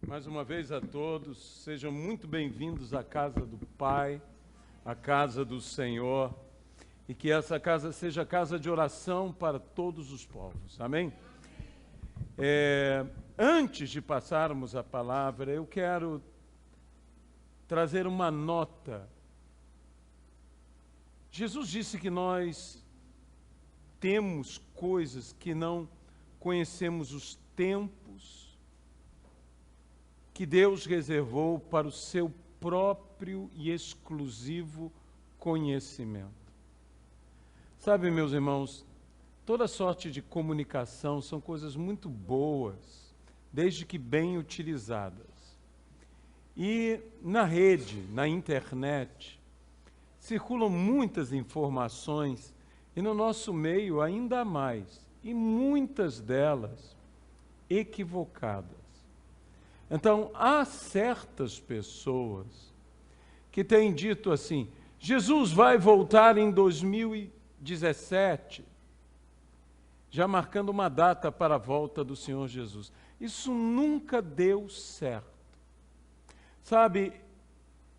Mais uma vez a todos, sejam muito bem-vindos à casa do Pai, à casa do Senhor, e que essa casa seja casa de oração para todos os povos. Amém? Antes de passarmos a palavra, eu quero trazer uma nota. Jesus disse que nós temos coisas que não conhecemos os tempos que Deus reservou para o seu próprio e exclusivo conhecimento. Sabe, meus irmãos, toda sorte de comunicação são coisas muito boas, desde que bem utilizadas. E na rede, na internet, circulam muitas informações, e no nosso meio ainda mais, e muitas delas equivocadas. Então, há certas pessoas que têm dito assim: Jesus vai voltar em 2017, já marcando uma data para a volta do Senhor Jesus. Isso nunca deu certo. Sabe,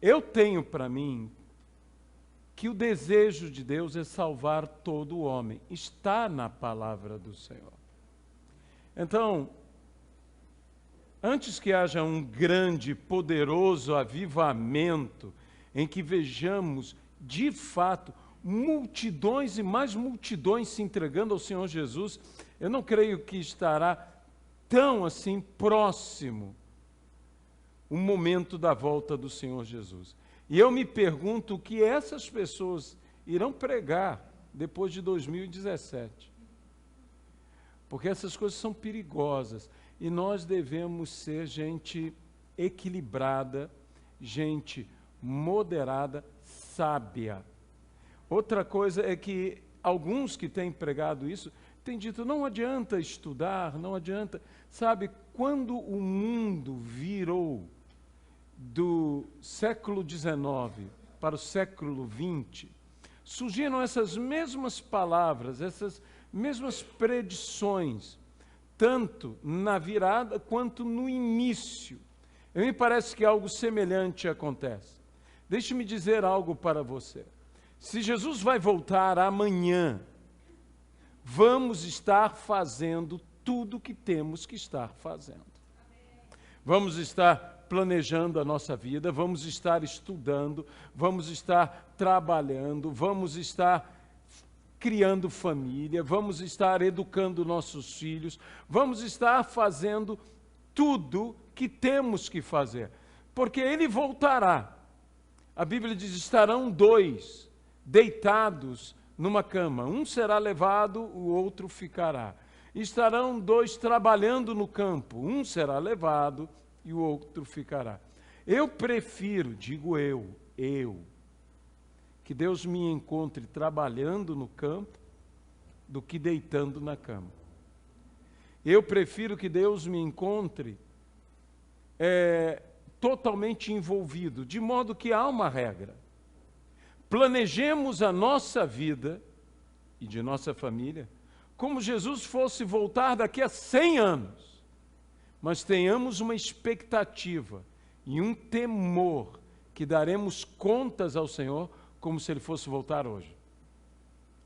eu tenho para mim que o desejo de Deus é salvar todo o homem. Está na palavra do Senhor. Então, antes que haja um grande, poderoso avivamento, em que vejamos, de fato, multidões e mais multidões se entregando ao Senhor Jesus, eu não creio que estará tão assim próximo o momento da volta do Senhor Jesus. E eu me pergunto o que essas pessoas irão pregar depois de 2017. Porque essas coisas são perigosas. E nós devemos ser gente equilibrada, gente moderada, sábia. Outra coisa é que alguns que têm pregado isso têm dito: não adianta estudar, não adianta. Sabe, quando o mundo virou do século XIX para o século XX, surgiram essas mesmas palavras, essas mesmas predições, tanto na virada quanto no início. Me parece que algo semelhante acontece. Deixe-me dizer algo para você. Se Jesus vai voltar amanhã, vamos estar fazendo tudo o que temos que estar fazendo. Vamos estar planejando a nossa vida, vamos estar estudando, vamos estar trabalhando, vamos estar criando família, vamos estar educando nossos filhos, vamos estar fazendo tudo que temos que fazer, porque Ele voltará. A Bíblia diz: estarão dois deitados numa cama, um será levado, o outro ficará. Estarão dois trabalhando no campo, um será levado e o outro ficará. Eu prefiro, digo eu, que Deus me encontre trabalhando no campo do que deitando na cama. Eu prefiro que Deus me encontre totalmente envolvido, de modo que há uma regra. Planejemos a nossa vida e de nossa família como Jesus fosse voltar daqui a 100 anos. Mas tenhamos uma expectativa e um temor que daremos contas ao Senhor como se Ele fosse voltar hoje.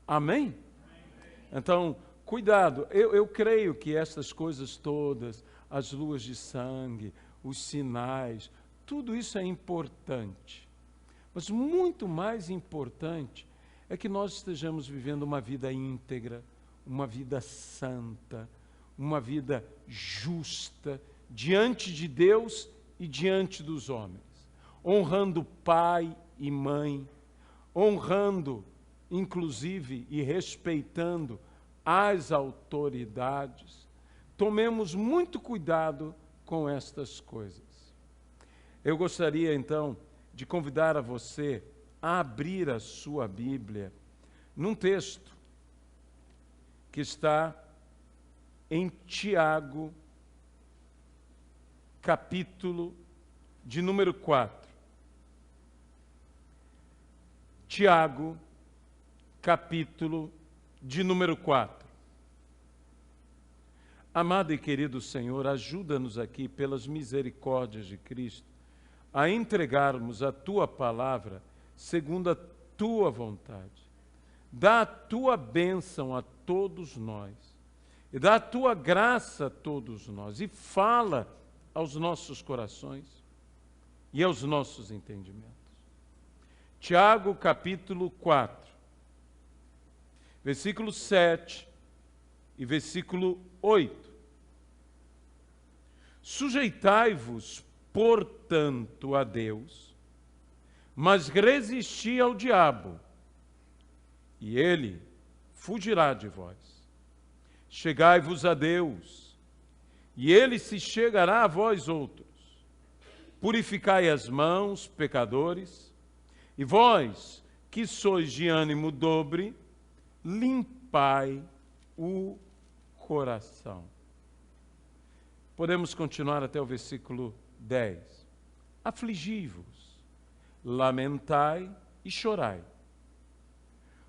Amém? Então, cuidado. Eu creio que essas coisas todas, as luas de sangue, os sinais, tudo isso é importante. Mas muito mais importante é que nós estejamos vivendo uma vida íntegra, uma vida santa, uma vida justa diante de Deus e diante dos homens, honrando pai e mãe, honrando, inclusive, e respeitando as autoridades. Tomemos muito cuidado com estas coisas. Eu gostaria, então, de convidar a você a abrir a sua Bíblia num texto que está em Tiago, capítulo de número 4. Tiago, capítulo de número 4. Amado e querido Senhor, ajuda-nos aqui, pelas misericórdias de Cristo, a entregarmos a Tua palavra segundo a Tua vontade. Dá a Tua bênção a todos nós, e dá a Tua graça a todos nós, e fala aos nossos corações e aos nossos entendimentos. Tiago, capítulo 4, versículo 7 e versículo 8. Sujeitai-vos, portanto, a Deus, mas resisti ao diabo, e ele fugirá de vós. Chegai-vos a Deus, e ele se chegará a vós outros. Purificai as mãos, pecadores, e vós, que sois de ânimo dobre, limpai o coração. Podemos continuar até o versículo 10. Afligi-vos, lamentai e chorai.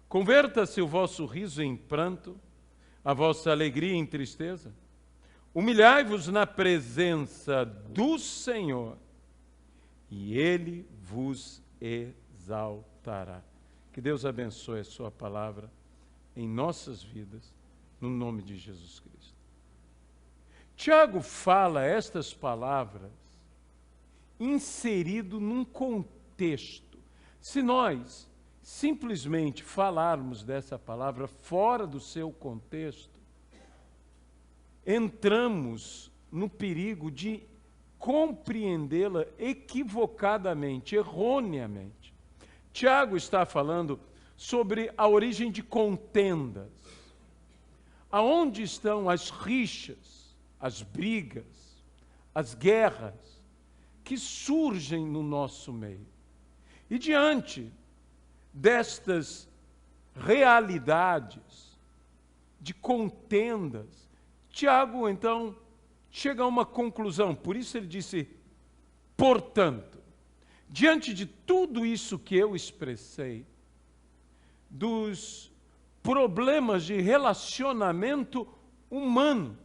Converta-se o vosso riso em pranto, a vossa alegria em tristeza. Humilhai-vos na presença do Senhor, e Ele vos exaltará. Que Deus abençoe a sua palavra em nossas vidas, no nome de Jesus Cristo. Tiago fala estas palavras inserido num contexto. Se nós simplesmente falarmos dessa palavra fora do seu contexto, entramos no perigo de compreendê-la equivocadamente, erroneamente. Tiago está falando sobre a origem de contendas. Aonde estão as rixas, as brigas, as guerras que surgem no nosso meio? E diante destas realidades de contendas, Tiago, então, chega a uma conclusão. Por isso ele disse, portanto, diante de tudo isso que eu expressei, dos problemas de relacionamento humanos,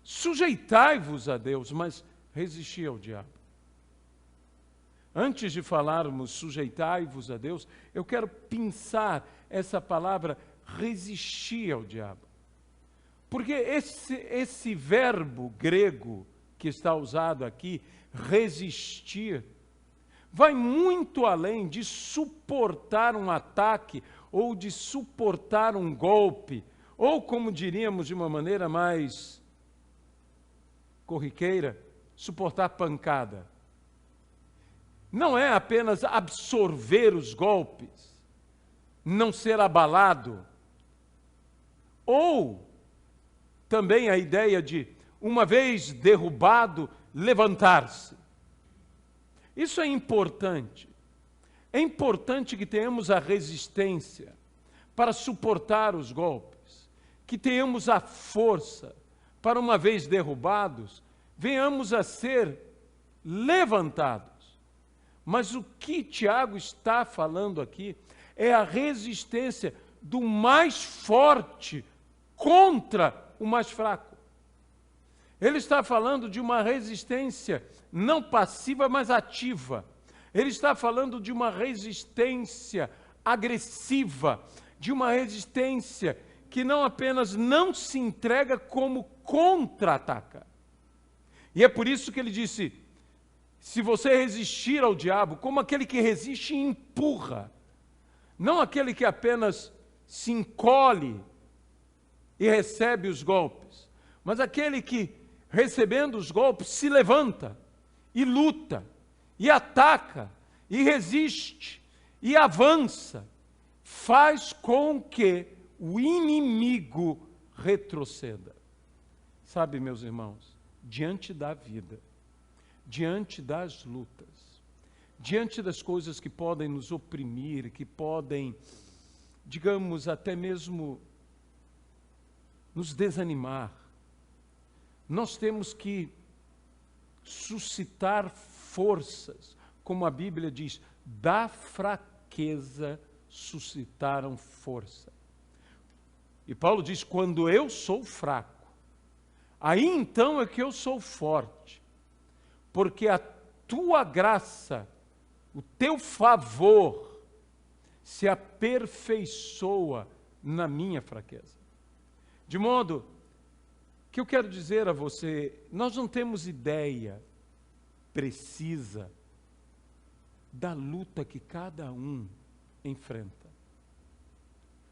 sujeitai-vos a Deus, mas resisti ao diabo. Antes de falarmos sujeitai-vos a Deus, eu quero pensar essa palavra resistir ao diabo. Porque esse verbo grego que está usado aqui, resistir, vai muito além de suportar um ataque ou de suportar um golpe, ou como diríamos de uma maneira mais corriqueira, suportar pancada. Não é apenas absorver os golpes, não ser abalado, ou também a ideia de, uma vez derrubado, levantar-se. Isso é importante. É importante que tenhamos a resistência para suportar os golpes, que tenhamos a força para, uma vez derrubados, venhamos a ser levantados. Mas o que Tiago está falando aqui é a resistência do mais forte contra o mais fraco. Ele está falando de uma resistência não passiva, mas ativa. Ele está falando de uma resistência agressiva, de uma resistência que não apenas não se entrega, como contra-ataca. E é por isso que ele disse, se você resistir ao diabo, como aquele que resiste e empurra, não aquele que apenas se encolhe e recebe os golpes, mas aquele que, recebendo os golpes, se levanta e luta, e ataca, e resiste, e avança, faz com que o inimigo retroceda. Sabe, meus irmãos, diante da vida, diante das lutas, diante das coisas que podem nos oprimir, que podem, digamos, até mesmo nos desanimar, nós temos que suscitar forças, como a Bíblia diz, da fraqueza suscitaram força. E Paulo diz, quando eu sou fraco, Aí então é que eu sou forte, porque a tua graça, o teu favor, se aperfeiçoa na minha fraqueza. De modo que eu quero dizer a você, nós não temos ideia precisa da luta que cada um enfrenta.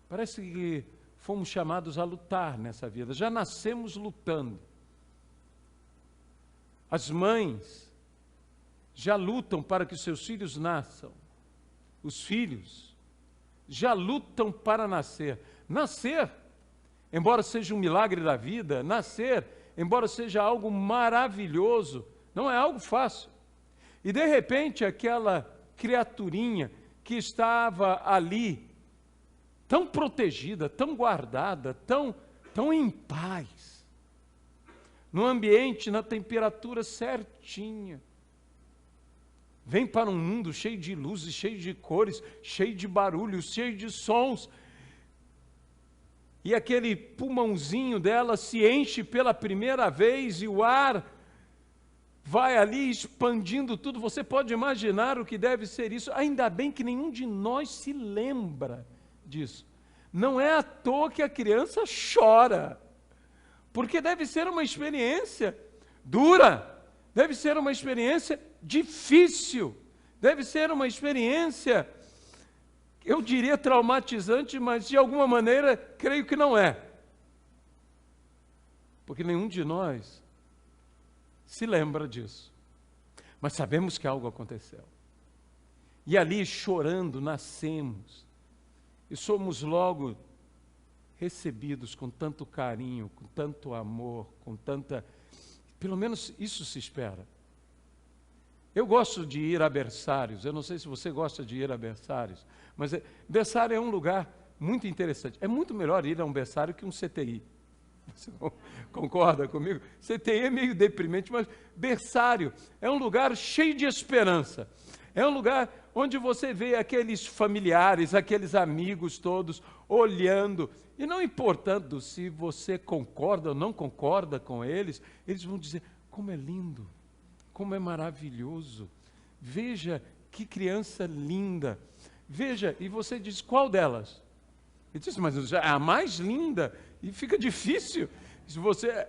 Parece que fomos chamados a lutar nessa vida, já nascemos lutando. As mães já lutam para que os seus filhos nasçam. Os filhos já lutam para nascer. Nascer, embora seja um milagre da vida, nascer, embora seja algo maravilhoso, não é algo fácil. E de repente aquela criaturinha que estava ali, tão protegida, tão guardada, tão em paz, no ambiente, na temperatura certinha, vem para um mundo cheio de luzes, cheio de cores, cheio de barulhos, cheio de sons, e aquele pulmãozinho dela se enche pela primeira vez e o ar vai ali expandindo tudo. Você pode imaginar o que deve ser isso. Ainda bem que nenhum de nós se lembra disso. Não é à toa que a criança chora, porque deve ser uma experiência dura, deve ser uma experiência difícil, deve ser uma experiência, eu diria traumatizante, mas de alguma maneira creio que não é. Porque nenhum de nós se lembra disso. Mas sabemos que algo aconteceu. E ali, chorando, nascemos. E somos logo recebidos com tanto carinho, com tanto amor, com tanta... Pelo menos isso se espera. Eu gosto de ir a berçários. Eu não sei se você gosta de ir a berçários, mas berçário é um lugar muito interessante. É muito melhor ir a um berçário que um CTI. Você concorda comigo? CTI é meio deprimente, mas berçário é um lugar cheio de esperança. É um lugar onde você vê aqueles familiares, aqueles amigos todos olhando, e não importando se você concorda ou não concorda com eles, eles vão dizer, como é lindo, como é maravilhoso, veja que criança linda, veja, e você diz, qual delas? Ele diz, mas é a mais linda, e fica difícil, se você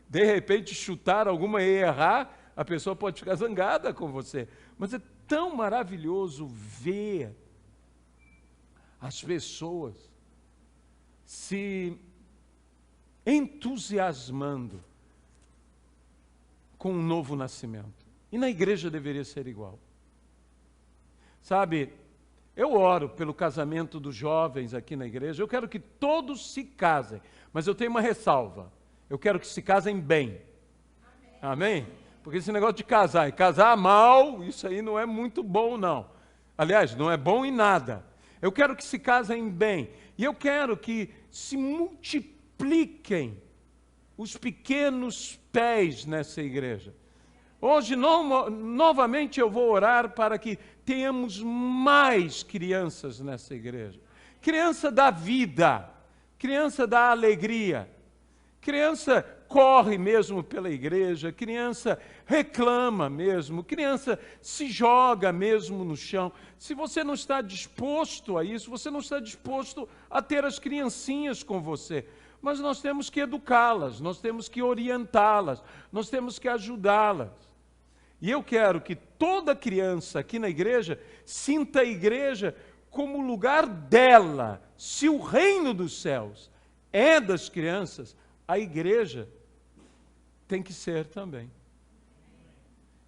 de repente chutar alguma e errar, a pessoa pode ficar zangada com você, mas é tão maravilhoso ver as pessoas se entusiasmando com um novo nascimento. E na igreja deveria ser igual. Sabe, eu oro pelo casamento dos jovens aqui na igreja, eu quero que todos se casem, mas eu tenho uma ressalva, eu quero que se casem bem. Amém? Porque esse negócio de casar e casar mal, isso aí não é muito bom, não. Aliás, não é bom em nada. Eu quero que se casem bem. E eu quero que se multipliquem os pequenos pés nessa igreja. Hoje, novamente, eu vou orar para que tenhamos mais crianças nessa igreja. Criança da vida, criança da alegria, criança corre mesmo pela igreja, criança reclama mesmo, criança se joga mesmo no chão. Se você não está disposto a isso, você não está disposto a ter as criancinhas com você. Mas nós temos que educá-las, nós temos que orientá-las, nós temos que ajudá-las. E eu quero que toda criança aqui na igreja sinta a igreja como o lugar dela. Se o reino dos céus é das crianças, a igreja tem que ser também.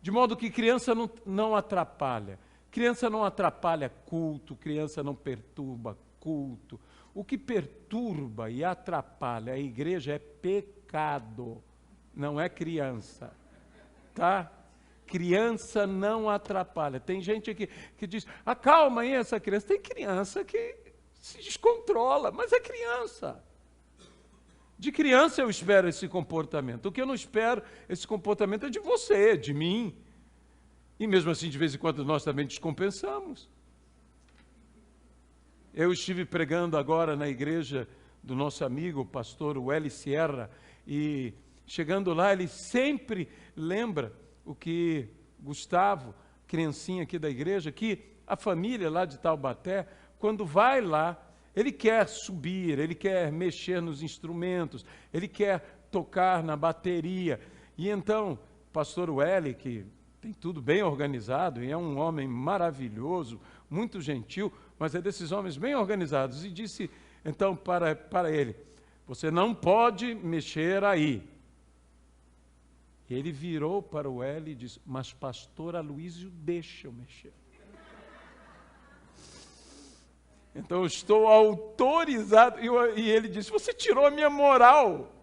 De modo que criança não atrapalha. Criança não atrapalha culto, criança não perturba culto. O que perturba e atrapalha a igreja é pecado, não é criança. Tá? Criança não atrapalha. Tem gente aqui que diz, acalma aí essa criança. Tem criança que se descontrola, mas é criança. De criança eu espero esse comportamento. O que eu não espero, esse comportamento é de você, de mim. E mesmo assim, de vez em quando, nós também descompensamos. Eu estive pregando agora na igreja do nosso amigo, o pastor Welly Sierra, e Chegando lá, ele sempre lembra o que Gustavo, criancinha aqui da igreja, que a família lá de Taubaté, quando vai lá, ele quer subir, ele quer mexer nos instrumentos, ele quer tocar na bateria. E então, o pastor Welly, que tem tudo bem organizado, e é um homem maravilhoso, muito gentil, mas é desses homens bem organizados, e disse então para ele, você não pode mexer aí. E ele virou para o Welly e disse, mas pastor Aloísio deixa eu mexer. Então eu estou autorizado. E ele disse, você tirou a minha moral.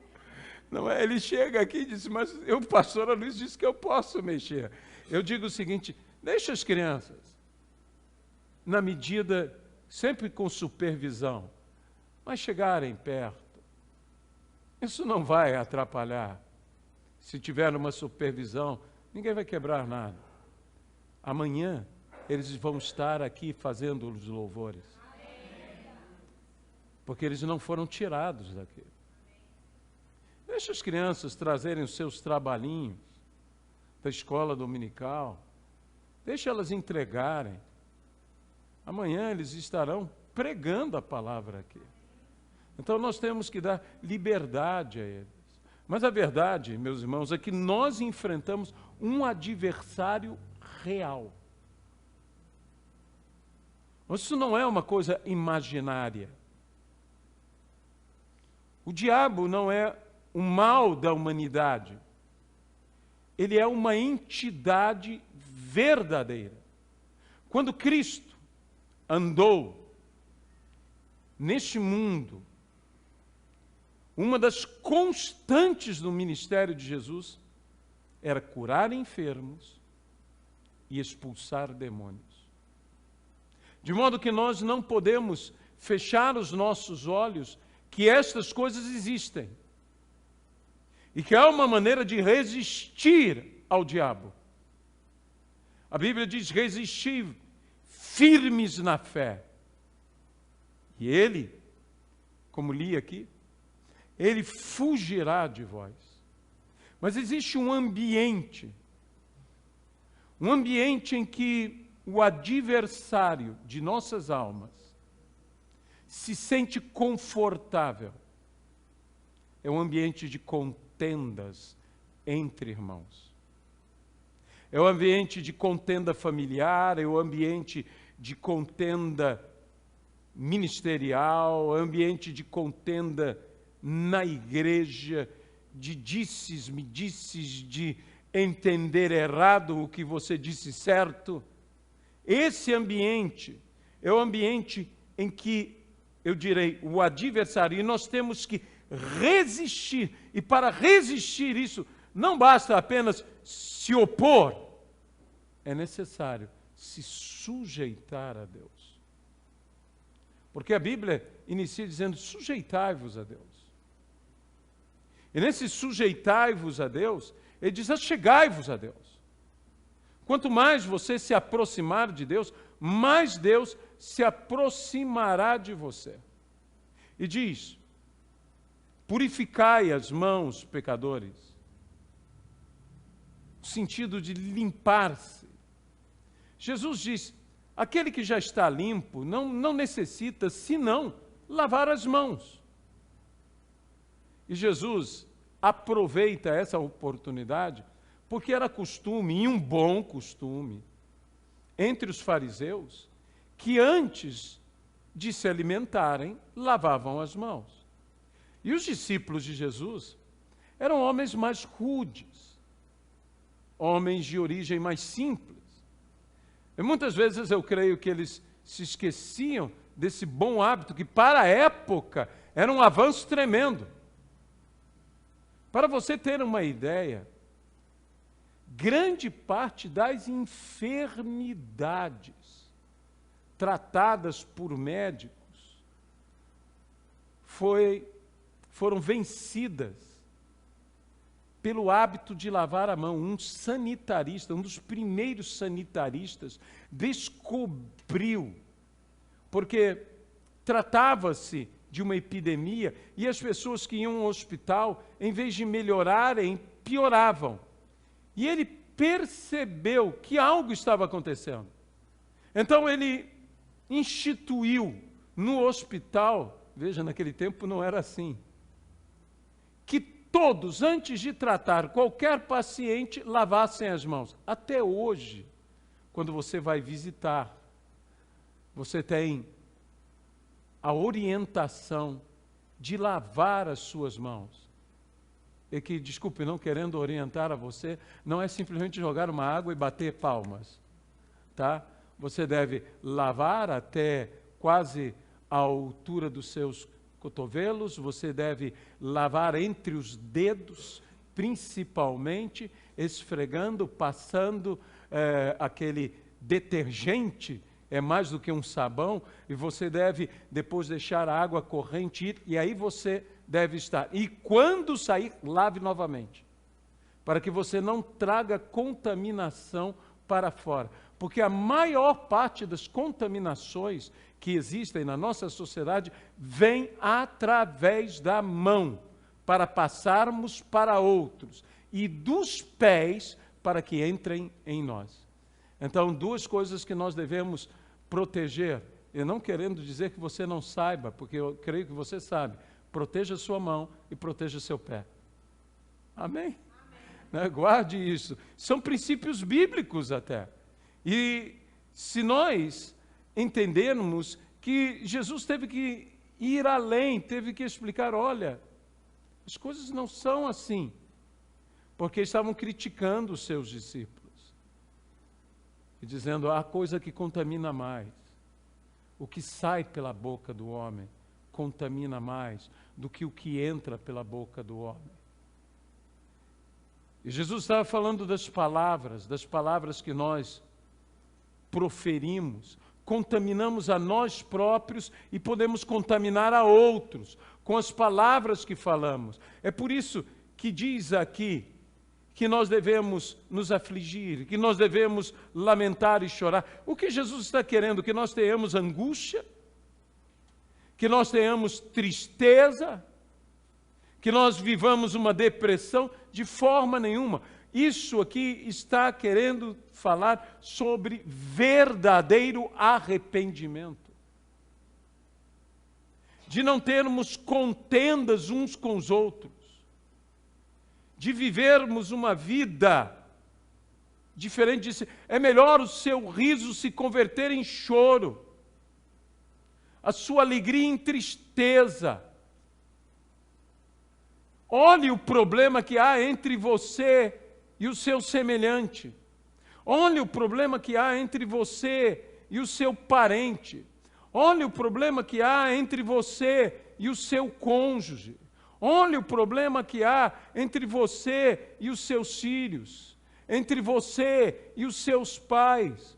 Não é? Ele chega aqui e disse, mas o pastor Aloísio disse que eu posso mexer. Eu digo o seguinte, deixa as crianças, na medida, sempre com supervisão, mas chegarem perto. Isso não vai atrapalhar. Se tiver uma supervisão, ninguém vai quebrar nada. Amanhã, eles vão estar aqui fazendo os louvores. Porque eles não foram tirados daqui. Deixa as crianças trazerem os seus trabalhinhos da escola dominical. Deixa elas entregarem. Amanhã eles estarão pregando a palavra aqui. Então nós temos que dar liberdade a eles. Mas a verdade, meus irmãos, é que nós enfrentamos um adversário real. Isso não é uma coisa imaginária. O diabo não é o mal da humanidade. Ele é uma entidade verdadeira. Quando Cristo andou neste mundo, uma das constantes do ministério de Jesus era curar enfermos e expulsar demônios. De modo que nós não podemos fechar os nossos olhos que estas coisas existem e que há uma maneira de resistir ao diabo. A Bíblia diz, resistir firmes na fé. E ele, como li aqui, ele fugirá de vós. Mas existe um ambiente em que o adversário de nossas almas se sente confortável. É um ambiente de contendas entre irmãos. É o ambiente de contenda familiar, é o ambiente de contenda ministerial, é o ambiente de contenda na igreja, de disses-me disses, de entender errado o que você disse certo. Esse ambiente é o ambiente em que, eu direi, o adversário, e nós temos que resistir. E para resistir isso, não basta apenas se opor, é necessário se sujeitar a Deus. Porque a Bíblia inicia dizendo, sujeitai-vos a Deus. E nesse sujeitai-vos a Deus, ele diz, achegai-vos a Deus. Quanto mais você se aproximar de Deus, mais Deus se aproximará de você. E diz, purificai as mãos, pecadores. No sentido de limpar-se. Jesus diz, aquele que já está limpo não necessita, senão, lavar as mãos. E Jesus aproveita essa oportunidade, porque era costume, e um bom costume, entre os fariseus, que antes de se alimentarem, lavavam as mãos. E os discípulos de Jesus eram homens mais rudes, homens de origem mais simples. E muitas vezes eu creio que eles se esqueciam desse bom hábito, que para a época era um avanço tremendo. Para você ter uma ideia, grande parte das enfermidades tratadas por médicos foram vencidas pelo hábito de lavar a mão. Um sanitarista, um dos primeiros sanitaristas, descobriu, porque tratava-se de uma epidemia, e as pessoas que iam ao hospital, em vez de melhorarem, pioravam. E ele percebeu que algo estava acontecendo. Então ele instituiu no hospital, veja, naquele tempo não era assim, que todos, antes de tratar qualquer paciente, lavassem as mãos. Até hoje, quando você vai visitar, você tem a orientação de lavar as suas mãos. E que, desculpe, não querendo orientar a você, não é simplesmente jogar uma água e bater palmas, tá? Você deve lavar até quase a altura dos seus cotovelos, você deve lavar entre os dedos, principalmente, esfregando, passando aquele detergente, é mais do que um sabão, e você deve depois deixar a água corrente ir, e aí você deve estar. E quando sair, lave novamente, para que você não traga contaminação para fora. Porque a maior parte das contaminações que existem na nossa sociedade vem através da mão, para passarmos para outros, e dos pés para que entrem em nós. Então, duas coisas que nós devemos proteger, e não querendo dizer que você não saiba, porque eu creio que você sabe, proteja sua mão e proteja seu pé. Amém? Né? Guarde isso. São princípios bíblicos até. E se nós entendermos que Jesus teve que ir além, teve que explicar, olha, as coisas não são assim, porque estavam criticando os seus discípulos e dizendo, há coisa que contamina mais. O que sai pela boca do homem contamina mais do que o que entra pela boca do homem. E Jesus estava falando das palavras que nós proferimos, contaminamos a nós próprios e podemos contaminar a outros com as palavras que falamos. É por isso que diz aqui que nós devemos nos afligir, que nós devemos lamentar e chorar. O que Jesus está querendo? Que nós tenhamos angústia, que nós tenhamos tristeza, que nós vivamos uma depressão? De forma nenhuma. Isso aqui está querendo falar sobre verdadeiro arrependimento. De não termos contendas uns com os outros. De vivermos uma vida diferente. É melhor o seu riso se converter em choro, a sua alegria em tristeza. Olhe o problema que há entre você e o seu semelhante. Olhe o problema que há entre você e o seu parente. Olhe o problema que há entre você e o seu cônjuge. Olhe o problema que há entre você e os seus filhos, entre você e os seus pais.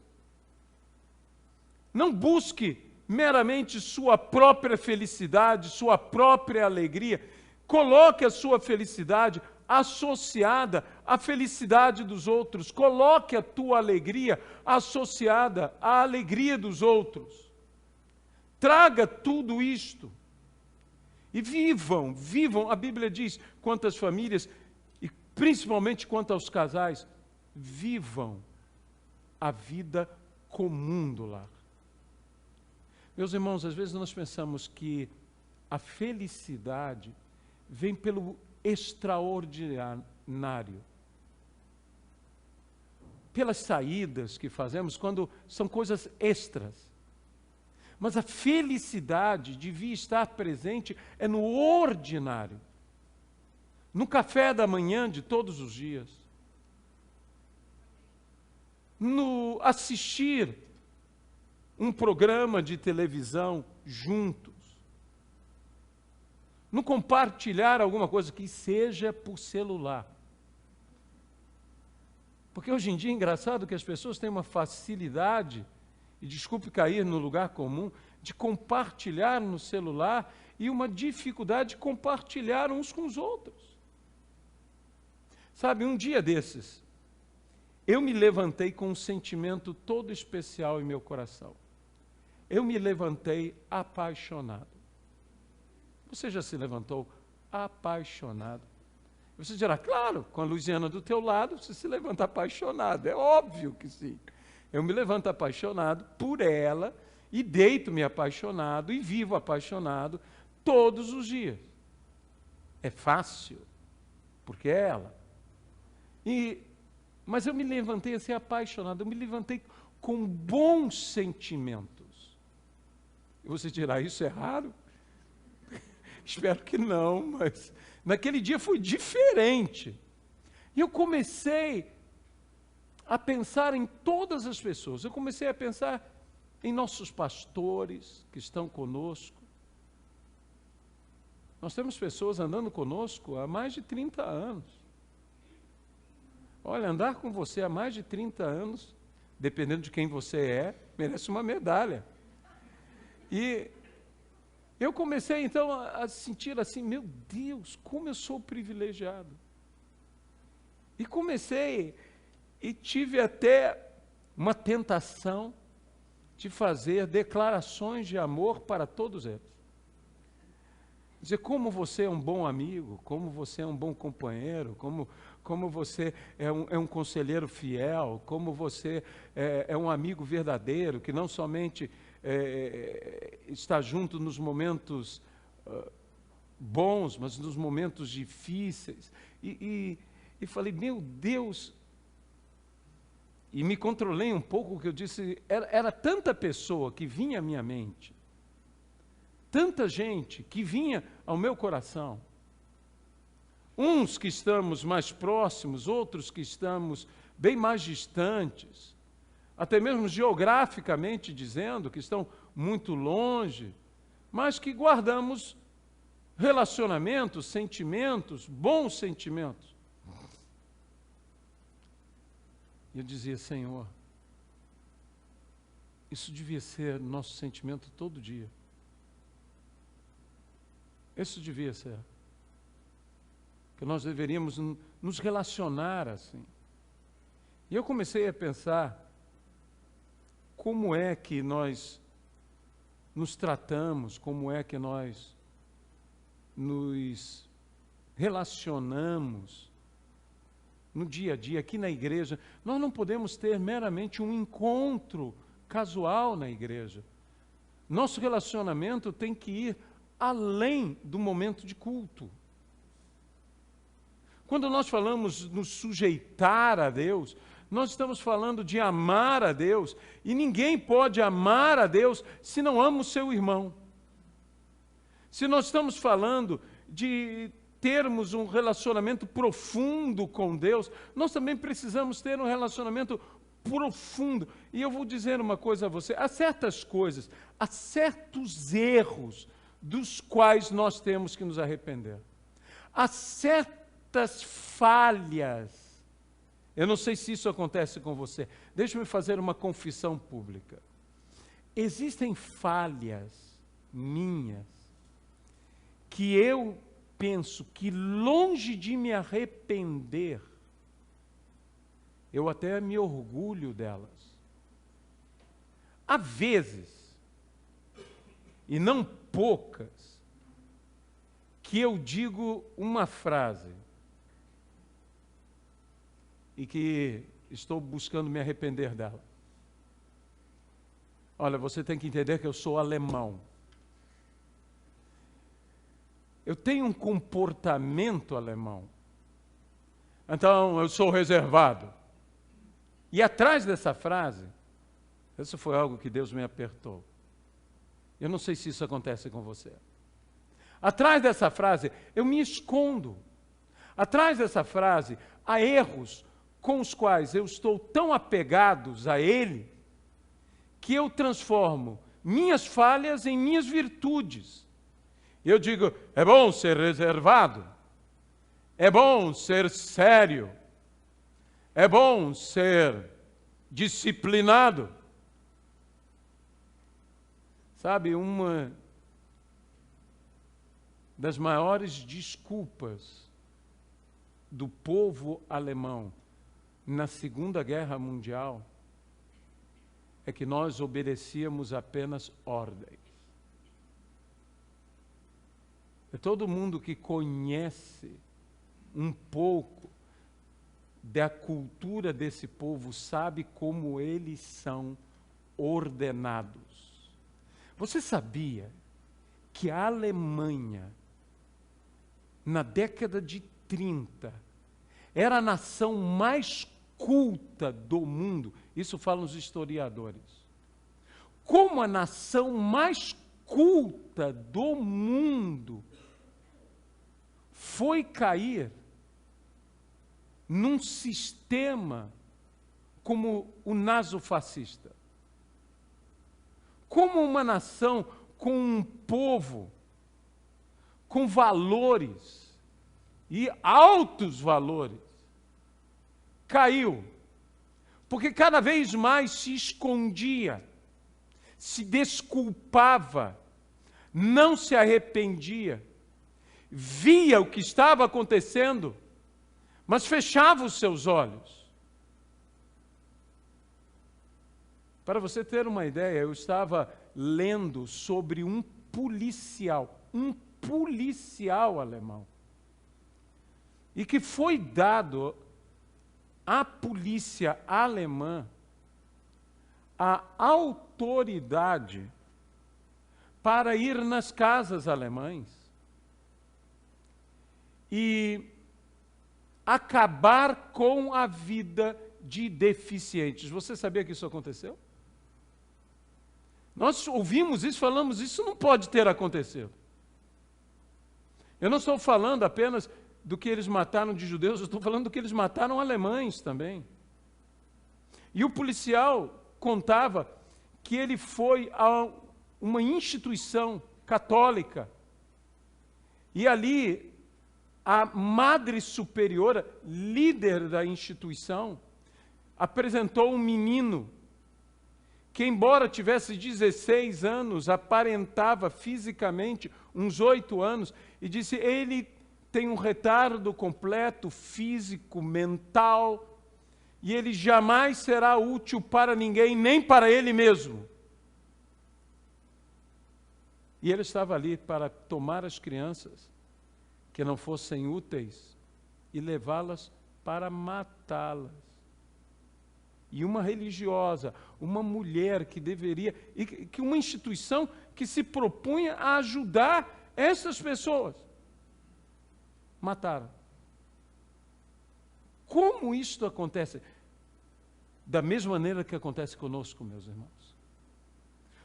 Não busque meramente sua própria felicidade, sua própria alegria. Coloque a sua felicidade associada à felicidade dos outros. Coloque a tua alegria associada à alegria dos outros. Traga tudo isto. E vivam, a Bíblia diz, quanto às famílias, e principalmente quanto aos casais, vivam a vida comum do lar. Meus irmãos, às vezes nós pensamos que a felicidade vem pelo extraordinário, pelas saídas que fazemos, quando são coisas extras. Mas a felicidade devia estar presente no ordinário, no café da manhã de todos os dias, no assistir um programa de televisão juntos, no compartilhar alguma coisa que seja por celular. Porque hoje em dia é engraçado que as pessoas têm uma facilidade, e desculpe cair no lugar comum, de compartilhar no celular e uma dificuldade de compartilhar uns com os outros. Sabe, um dia desses, eu me levantei com um sentimento todo especial em meu coração. Eu me levantei apaixonado. Você já se levantou apaixonado? Você dirá, claro, com a Luziana do teu lado, você se levanta apaixonado. É óbvio que sim. Eu me levanto apaixonado por ela e deito-me apaixonado e vivo apaixonado todos os dias. É fácil, porque é ela. Mas eu me levantei assim apaixonado, eu me levantei com bons sentimentos. E você dirá, isso é raro? Espero que não, mas naquele dia foi diferente. E eu comecei a pensar em todas as pessoas. Eu comecei a pensar em nossos pastores que estão conosco. Nós temos pessoas andando conosco há mais de 30 anos. Olha, andar com você há mais de 30 anos, dependendo de quem você é, merece uma medalha. E eu comecei, então, a sentir assim, meu Deus, como eu sou privilegiado. E comecei, e tive até uma tentação de fazer declarações de amor para todos eles. Dizer como você é um bom amigo, como você é um bom companheiro, como você é um conselheiro fiel, como você é um amigo verdadeiro, que não somente está junto nos momentos bons, mas nos momentos difíceis. E falei, meu Deus, e me controlei um pouco, que eu disse, era tanta pessoa que vinha à minha mente, tanta gente que vinha ao meu coração, uns que estamos mais próximos, outros que estamos bem mais distantes, até mesmo geograficamente dizendo, que estão muito longe, mas que guardamos relacionamentos, sentimentos, bons sentimentos. E eu dizia, Senhor, isso devia ser nosso sentimento todo dia. Isso devia ser. Que nós deveríamos nos relacionar assim. E eu comecei a pensar como é que nós nos tratamos, como é que nós nos relacionamos no dia a dia, aqui na igreja. Nós não podemos ter meramente um encontro casual na igreja. Nosso relacionamento tem que ir além do momento de culto. Quando nós falamos nos sujeitar a Deus, nós estamos falando de amar a Deus, e ninguém pode amar a Deus se não ama o seu irmão. Se nós estamos falando de termos um relacionamento profundo com Deus, nós também precisamos ter um relacionamento profundo. E eu vou dizer uma coisa a você, há certas coisas, há certos erros dos quais nós temos que nos arrepender. Há certas falhas. Eu não sei se isso acontece com você. Deixa-me fazer uma confissão pública. Existem falhas minhas que eu penso que, longe de me arrepender, eu até me orgulho delas. Há vezes, e não poucas, que eu digo uma frase e que estou buscando me arrepender dela. Olha, você tem que entender que eu sou alemão. Eu tenho um comportamento alemão. Então, eu sou reservado. E atrás dessa frase, isso foi algo que Deus me apertou. Eu não sei se isso acontece com você. Atrás dessa frase, eu me escondo. Atrás dessa frase, há erros com os quais eu estou tão apegados a Ele, que eu transformo minhas falhas em minhas virtudes. Eu digo, é bom ser reservado, é bom ser sério, é bom ser disciplinado. Sabe, uma das maiores desculpas do povo alemão na Segunda Guerra Mundial é que nós obedecíamos apenas ordens. Todo mundo que conhece um pouco da cultura desse povo sabe como eles são ordenados. Você sabia que a Alemanha, na década de 30, era a nação mais culta do mundo? Isso falam os historiadores. Como a nação mais culta do mundo foi cair num sistema como o nazofascista. Como uma nação com um povo com valores e altos valores caiu, porque cada vez mais se escondia, se desculpava, não se arrependia, via o que estava acontecendo, mas fechava os seus olhos. Para você ter uma ideia, eu estava lendo sobre um policial alemão, e que foi dado à polícia alemã a autoridade para ir nas casas alemães e acabar com a vida de deficientes. Você sabia que isso aconteceu? Nós ouvimos isso, falamos, isso não pode ter acontecido. Eu não estou falando apenas do que eles mataram de judeus, eu estou falando do que eles mataram alemães também. E o policial contava que ele foi a uma instituição católica, e ali a madre superiora, líder da instituição, apresentou um menino que, embora tivesse 16 anos, aparentava fisicamente uns 8 anos, e disse, ele tem um retardo completo físico, mental, e ele jamais será útil para ninguém, nem para ele mesmo. E ele estava ali para tomar as crianças que não fossem úteis e levá-las para matá-las. E uma religiosa, uma mulher que deveria, e que uma instituição que se propunha a ajudar essas pessoas, mataram. Como isto acontece? Da mesma maneira que acontece conosco, meus irmãos.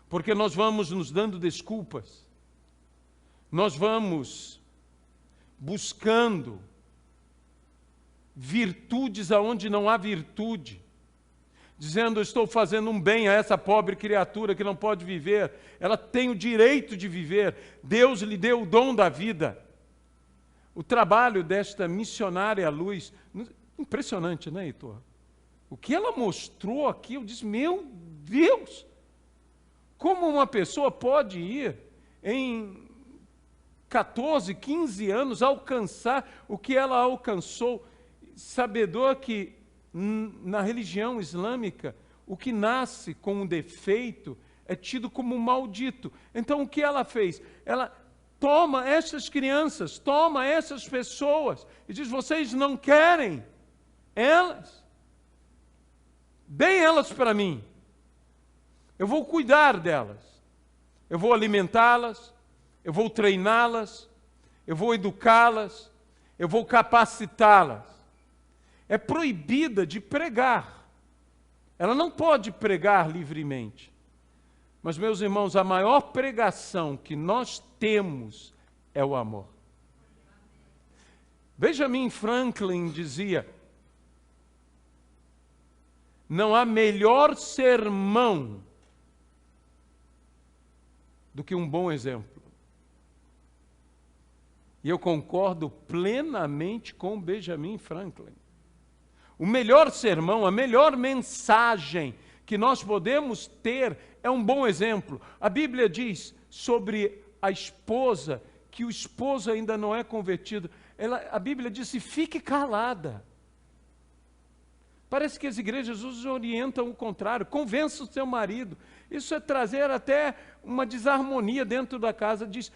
Porque nós vamos nos dando desculpas, nós vamos buscando virtudes aonde não há virtude, dizendo, eu estou fazendo um bem a essa pobre criatura que não pode viver, ela tem o direito de viver, Deus lhe deu o dom da vida. O trabalho desta missionária Luz, impressionante, né, Heitor? O que ela mostrou aqui, eu disse, meu Deus, como uma pessoa pode ir em 14, 15 anos alcançar o que ela alcançou, sabedor que na religião islâmica, o que nasce com um defeito é tido como maldito. Então, o que ela fez? Ela toma essas crianças, toma essas pessoas e diz, vocês não querem elas? Deem elas para mim. Eu vou cuidar delas. Eu vou alimentá-las, eu vou treiná-las, eu vou educá-las, eu vou capacitá-las. É proibida de pregar. Ela não pode pregar livremente. Mas, meus irmãos, a maior pregação que nós temos é o amor. Benjamin Franklin dizia, não há melhor sermão do que um bom exemplo. E eu concordo plenamente com Benjamin Franklin. O melhor sermão, a melhor mensagem que nós podemos ter é um bom exemplo. A Bíblia diz sobre a esposa, que o esposo ainda não é convertido. A Bíblia diz, fique calada. Parece que as igrejas nos orientam o contrário. Convença o seu marido. Isso é trazer até uma desarmonia dentro da casa. Diz,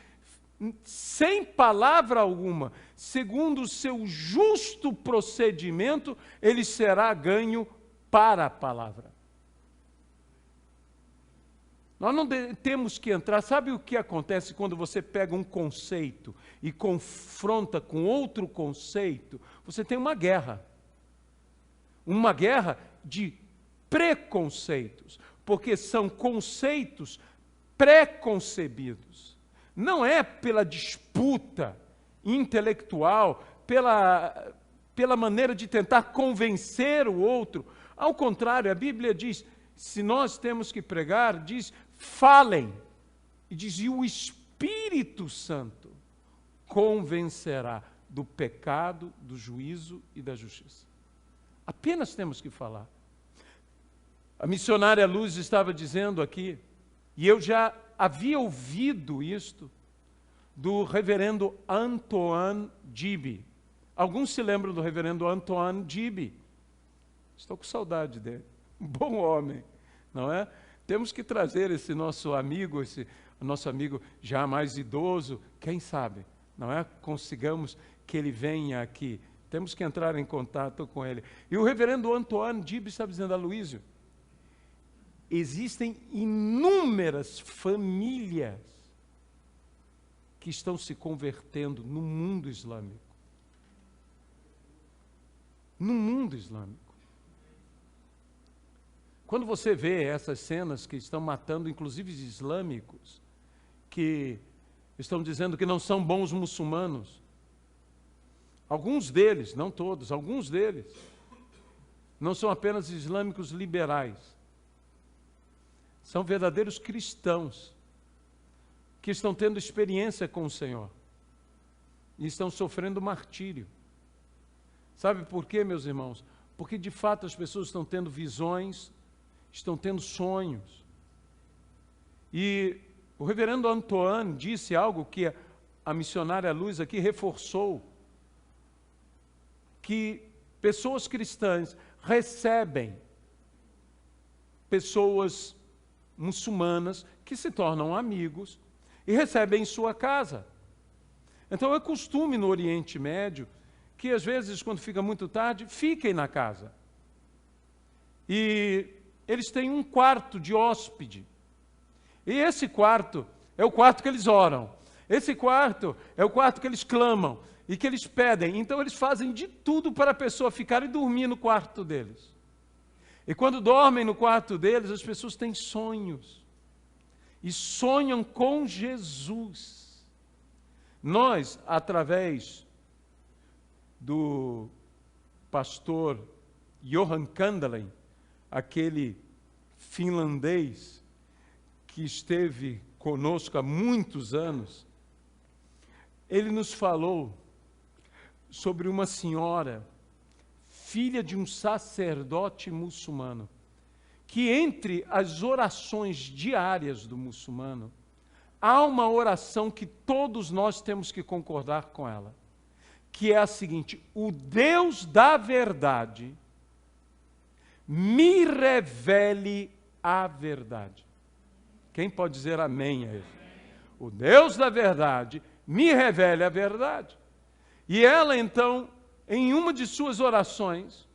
sem palavra alguma, segundo o seu justo procedimento, ele será ganho para a palavra. Nós não temos que entrar. Sabe o que acontece quando você pega um conceito e confronta com outro conceito? Você tem uma guerra. Uma guerra de preconceitos, porque são conceitos pré-concebidos. Não é pela disputa intelectual, pela maneira de tentar convencer o outro. Ao contrário, a Bíblia diz, se nós temos que pregar, diz, falem. E diz, e o Espírito Santo convencerá do pecado, do juízo e da justiça. Apenas temos que falar. A missionária Luz estava dizendo aqui, e eu já havia ouvido isto, do reverendo Antoine Gibi. Alguns se lembram do reverendo Antoine Gibi. Estou com saudade dele. Um bom homem, não é? Temos que trazer esse nosso amigo já mais idoso, quem sabe, não é? Consigamos que ele venha aqui. Temos que entrar em contato com ele. E o reverendo Antoine Gibi está dizendo, Aloísio, existem inúmeras famílias que estão se convertendo no mundo islâmico. No mundo islâmico. Quando você vê essas cenas que estão matando, inclusive islâmicos, que estão dizendo que não são bons muçulmanos, alguns deles, não todos, alguns deles, não são apenas islâmicos liberais, são verdadeiros cristãos, que estão tendo experiência com o Senhor, e estão sofrendo martírio. Sabe por quê, meus irmãos? Porque de fato as pessoas estão tendo visões, estão tendo sonhos. E o reverendo Antoine disse algo que a missionária Luz aqui reforçou, que pessoas cristãs recebem pessoas muçulmanas que se tornam amigos e recebem em sua casa. Então é costume no Oriente Médio que às vezes, quando fica muito tarde, fiquem na casa. E eles têm um quarto de hóspede. E esse quarto é o quarto que eles oram. Esse quarto é o quarto que eles clamam e que eles pedem. Então eles fazem de tudo para a pessoa ficar e dormir no quarto deles. E quando dormem no quarto deles, as pessoas têm sonhos. E sonham com Jesus. Nós, através do pastor Johan Kandelen, aquele finlandês que esteve conosco há muitos anos, ele nos falou sobre uma senhora, filha de um sacerdote muçulmano, que entre as orações diárias do muçulmano, há uma oração que todos nós temos que concordar com ela, que é a seguinte: o Deus da verdade me revele a verdade. Quem pode dizer amém a isso? O Deus da verdade me revele a verdade. E ela, então, em uma de suas orações,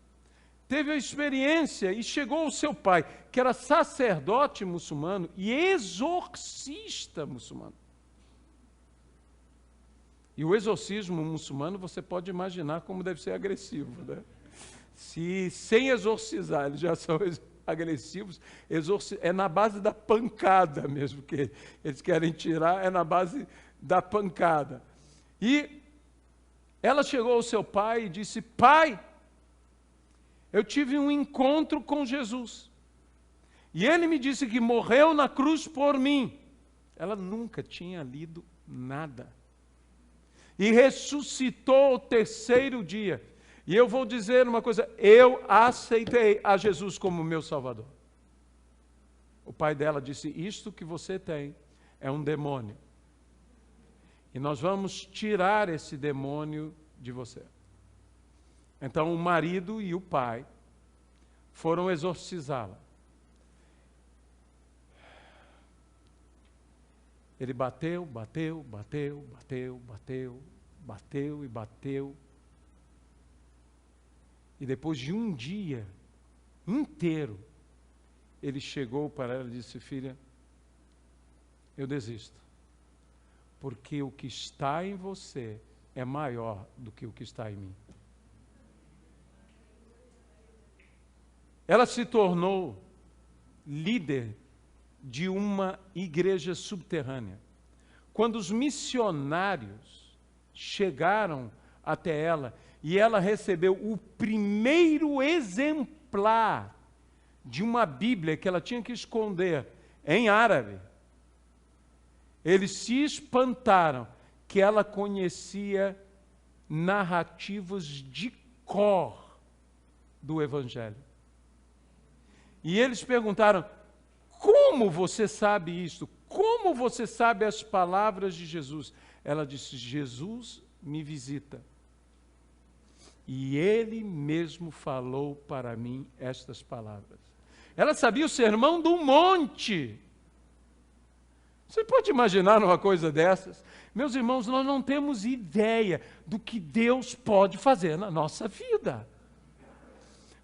teve a experiência e chegou ao seu pai, que era sacerdote muçulmano e exorcista muçulmano. E o exorcismo muçulmano, você pode imaginar como deve ser agressivo, né? Se sem exorcizar eles já são agressivos, é na base da pancada mesmo que eles querem tirar, é na base da pancada. E ela chegou ao seu pai e disse: pai, eu tive um encontro com Jesus. E ele me disse que morreu na cruz por mim. Ela nunca tinha lido nada. E ressuscitou ao terceiro dia. E eu vou dizer uma coisa: eu aceitei a Jesus como meu Salvador. O pai dela disse: isto que você tem é um demônio. E nós vamos tirar esse demônio de você. Então o marido e o pai foram exorcizá-la. Ele bateu, bateu, bateu, bateu, bateu, bateu e bateu. E depois de um dia inteiro, ele chegou para ela e disse: filha, eu desisto, porque o que está em você é maior do que o que está em mim. Ela se tornou líder de uma igreja subterrânea. Quando os missionários chegaram até ela, e ela recebeu o primeiro exemplar de uma Bíblia que ela tinha que esconder em árabe, eles se espantaram que ela conhecia narrativas de cor do Evangelho. E eles perguntaram: como você sabe isso? Como você sabe as palavras de Jesus? Ela disse: Jesus me visita. E ele mesmo falou para mim estas palavras. Ela sabia o sermão do monte. Você pode imaginar uma coisa dessas? Meus irmãos, nós não temos ideia do que Deus pode fazer na nossa vida.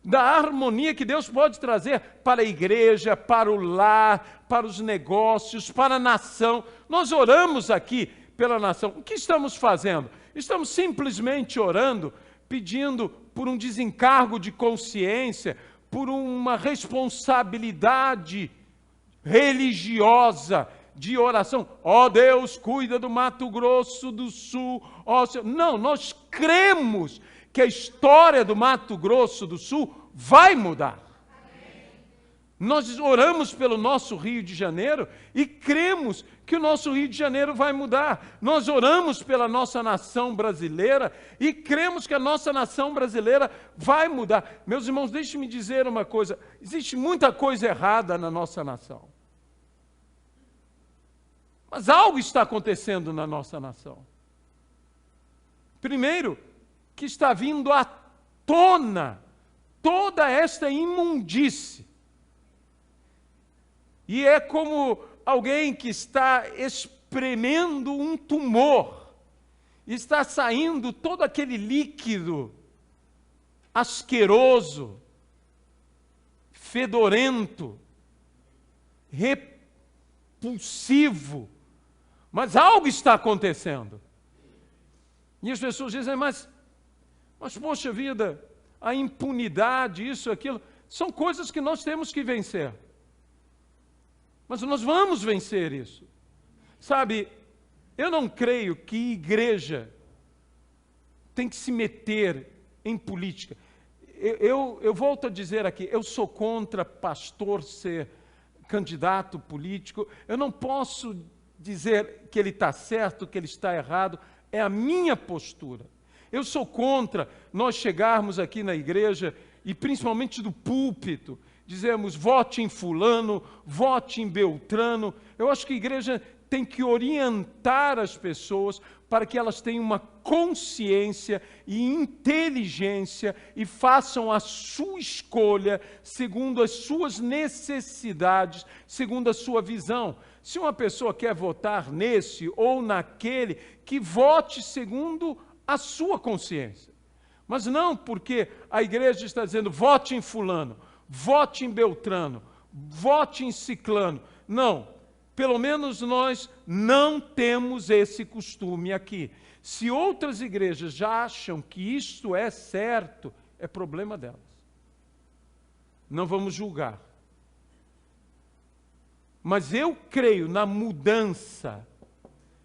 Da harmonia que Deus pode trazer para a igreja, para o lar, para os negócios, para a nação. Nós oramos aqui pela nação. O que estamos fazendo? Estamos simplesmente orando, pedindo por um desencargo de consciência, por uma responsabilidade religiosa de oração. Ó Deus, cuida do Mato Grosso do Sul. Não, nós cremos que a história do Mato Grosso do Sul vai mudar. Nós oramos pelo nosso Rio de Janeiro e cremos que o nosso Rio de Janeiro vai mudar. Nós oramos pela nossa nação brasileira e cremos que a nossa nação brasileira vai mudar. Meus irmãos, deixe-me dizer uma coisa. Existe muita coisa errada na nossa nação. Mas algo está acontecendo na nossa nação. Primeiro, que está vindo à tona toda esta imundície. E é como alguém que está espremendo um tumor, está saindo todo aquele líquido asqueroso, fedorento, repulsivo, mas algo está acontecendo. E as pessoas dizem: mas poxa vida, a impunidade, isso, aquilo, são coisas que nós temos que vencer. Mas nós vamos vencer isso. Sabe, eu não creio que igreja tem que se meter em política. Eu volto a dizer aqui, eu sou contra pastor ser candidato político. Eu não posso dizer que ele está certo, que ele está errado. É a minha postura. Eu sou contra nós chegarmos aqui na igreja e principalmente do púlpito, dizemos: vote em fulano, vote em Beltrano. Eu acho que a igreja tem que orientar as pessoas para que elas tenham uma consciência e inteligência e façam a sua escolha segundo as suas necessidades, segundo a sua visão. Se uma pessoa quer votar nesse ou naquele, que vote segundo a sua consciência. Mas não porque a igreja está dizendo: vote em fulano, vote em Beltrano, vote em ciclano. Não, pelo menos nós não temos esse costume aqui. Se outras igrejas já acham que isto é certo, é problema delas. Não vamos julgar. Mas eu creio na mudança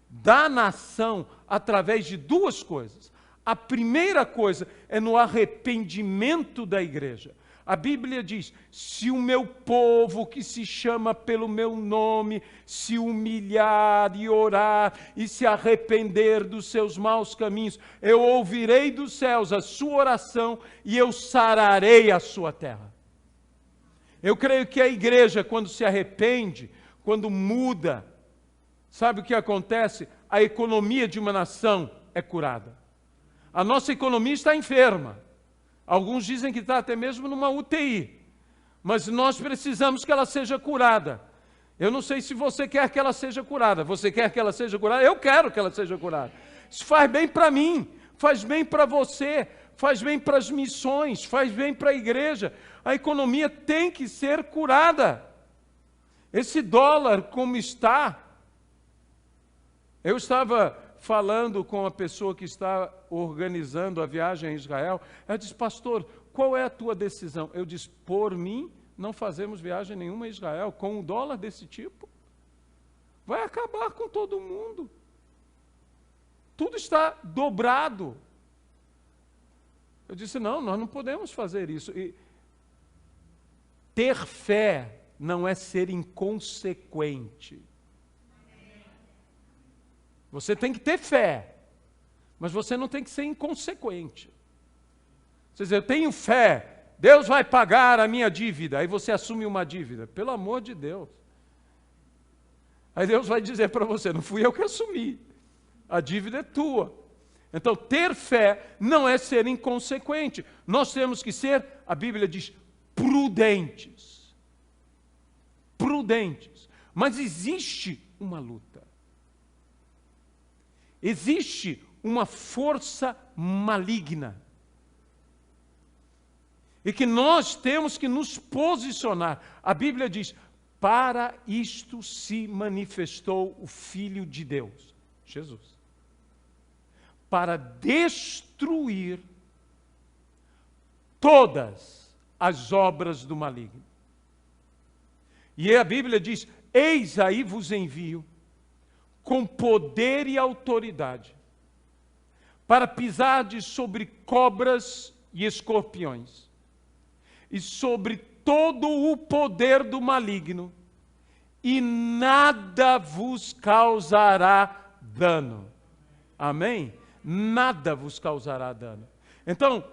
da nação através de duas coisas. A primeira coisa é no arrependimento da igreja. A Bíblia diz: se o meu povo que se chama pelo meu nome se humilhar e orar e se arrepender dos seus maus caminhos, eu ouvirei dos céus a sua oração e eu sararei a sua terra. Eu creio que a igreja, quando se arrepende, quando muda, sabe o que acontece? A economia de uma nação é curada. A nossa economia está enferma. Alguns dizem que está até mesmo numa UTI. Mas nós precisamos que ela seja curada. Eu não sei se você quer que ela seja curada. Você quer que ela seja curada? Eu quero que ela seja curada. Isso faz bem para mim, faz bem para você, faz bem para as missões, faz bem para a igreja. A economia tem que ser curada. Esse dólar como está... Eu estava falando com a pessoa que está organizando a viagem a Israel. Ela disse, pastor, qual é a tua decisão? Eu disse, por mim, não fazemos viagem nenhuma a Israel. Com um dólar desse tipo, vai acabar com todo mundo. Tudo está dobrado. Eu disse, não, nós não podemos fazer isso. E ter fé não é ser inconsequente. Você tem que ter fé, mas você não tem que ser inconsequente. Você diz, eu tenho fé, Deus vai pagar a minha dívida. Aí você assume uma dívida. Pelo amor de Deus. Aí Deus vai dizer para você, não fui eu que assumi. A dívida é tua. Então, ter fé não é ser inconsequente. Nós temos que ser, a Bíblia diz, prudentes. Prudentes. Mas existe uma luta. Existe uma força maligna. E que nós temos que nos posicionar. A Bíblia diz, para isto se manifestou o Filho de Deus, Jesus. Para destruir todas as obras do maligno. E a Bíblia diz, eis aí vos envio, com poder e autoridade, para pisardes sobre cobras e escorpiões, e sobre todo o poder do maligno, e nada vos causará dano. Amém? Nada vos causará dano. Então,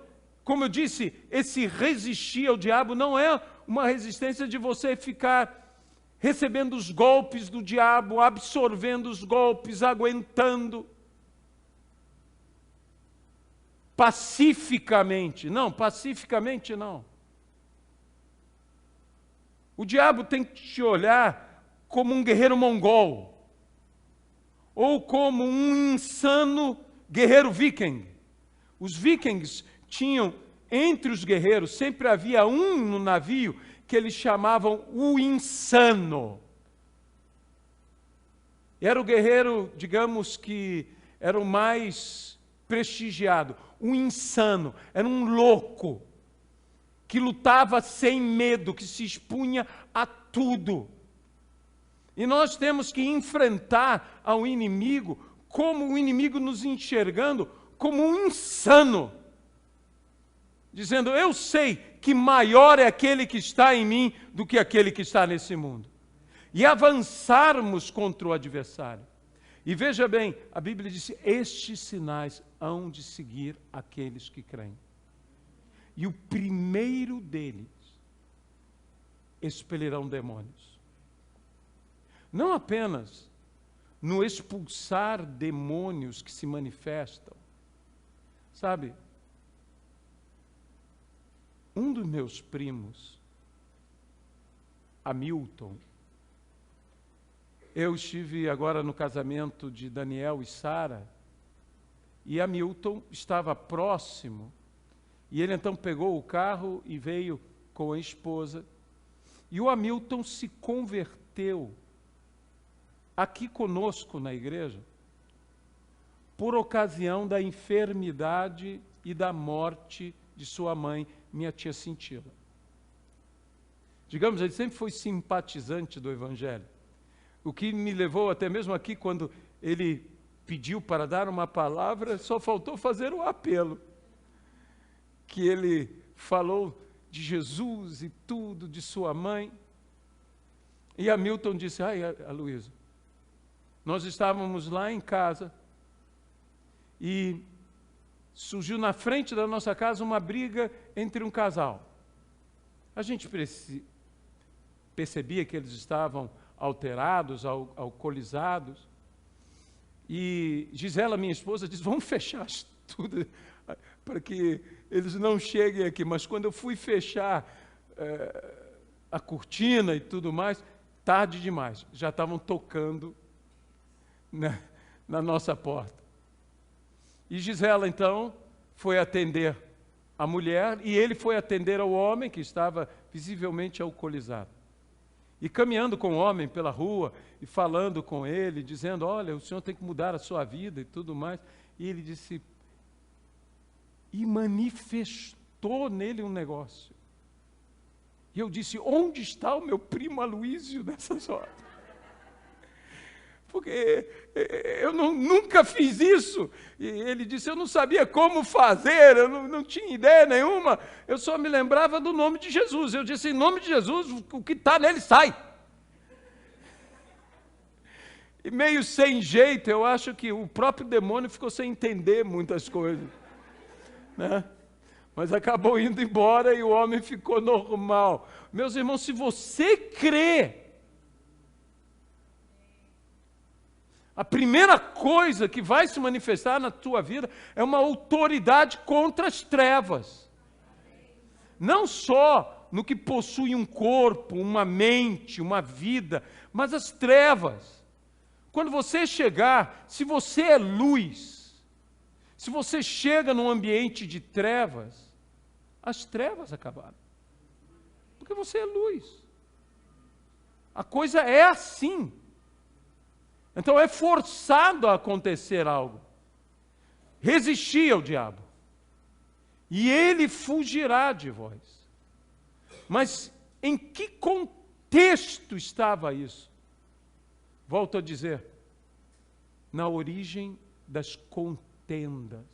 como eu disse, esse resistir ao diabo não é uma resistência de você ficar recebendo os golpes do diabo, absorvendo os golpes, aguentando pacificamente. Não, pacificamente não. O diabo tem que te olhar como um guerreiro mongol, ou como um insano guerreiro viking. Os vikings tinham, entre os guerreiros, sempre havia um no navio que eles chamavam o insano. Era o guerreiro, digamos que era o mais prestigiado. O insano, era um louco, que lutava sem medo, que se expunha a tudo. E nós temos que enfrentar ao inimigo, como o inimigo nos enxergando como um insano. Dizendo, eu sei que maior é aquele que está em mim do que aquele que está nesse mundo. E avançarmos contra o adversário. E veja bem, a Bíblia diz, estes sinais hão de seguir aqueles que creem. E o primeiro deles, expelirão demônios. Não apenas no expulsar demônios que se manifestam. Sabe, um dos meus primos, Hamilton, eu estive agora no casamento de Daniel e Sara, e Hamilton estava próximo, e ele então pegou o carro e veio com a esposa, e o Hamilton se converteu aqui conosco na igreja, por ocasião da enfermidade e da morte de sua mãe, minha tia Cintila. Digamos, ele sempre foi simpatizante do Evangelho. O que me levou até mesmo aqui, quando ele pediu para dar uma palavra, só faltou fazer o apelo. Que ele falou de Jesus e tudo, de sua mãe. E Hamilton disse, ai, Aloysio, nós estávamos lá em casa e surgiu na frente da nossa casa uma briga entre um casal. A gente percebia que eles estavam alterados, alcoolizados. E Gisela, minha esposa, disse, vamos fechar tudo para que eles não cheguem aqui. Mas quando eu fui fechar a cortina e tudo mais, tarde demais, já estavam tocando na nossa porta. E Gisela, então, foi atender a mulher e ele foi atender ao homem que estava visivelmente alcoolizado. E caminhando com o homem pela rua e falando com ele, dizendo, olha, o senhor tem que mudar a sua vida e tudo mais. E ele disse, e manifestou nele um negócio. E eu disse, onde está o meu primo Aloísio nessas horas? Porque eu nunca fiz isso. E ele disse, eu não sabia como fazer, eu não tinha ideia nenhuma, eu só me lembrava do nome de Jesus. Eu disse, em nome de Jesus, o que está nele sai. E meio sem jeito, eu acho que o próprio demônio ficou sem entender muitas coisas, né? Mas acabou indo embora e o homem ficou normal. Meus irmãos, se você crê, a primeira coisa que vai se manifestar na tua vida é uma autoridade contra as trevas. Não só no que possui um corpo, uma mente, uma vida, mas as trevas. Quando você chegar, se você é luz, se você chega num ambiente de trevas, as trevas acabaram. Porque você é luz. A coisa é assim. Então é forçado a acontecer algo. Resistir ao diabo. E ele fugirá de vós. Mas em que contexto estava isso? Volto a dizer, na origem das contendas.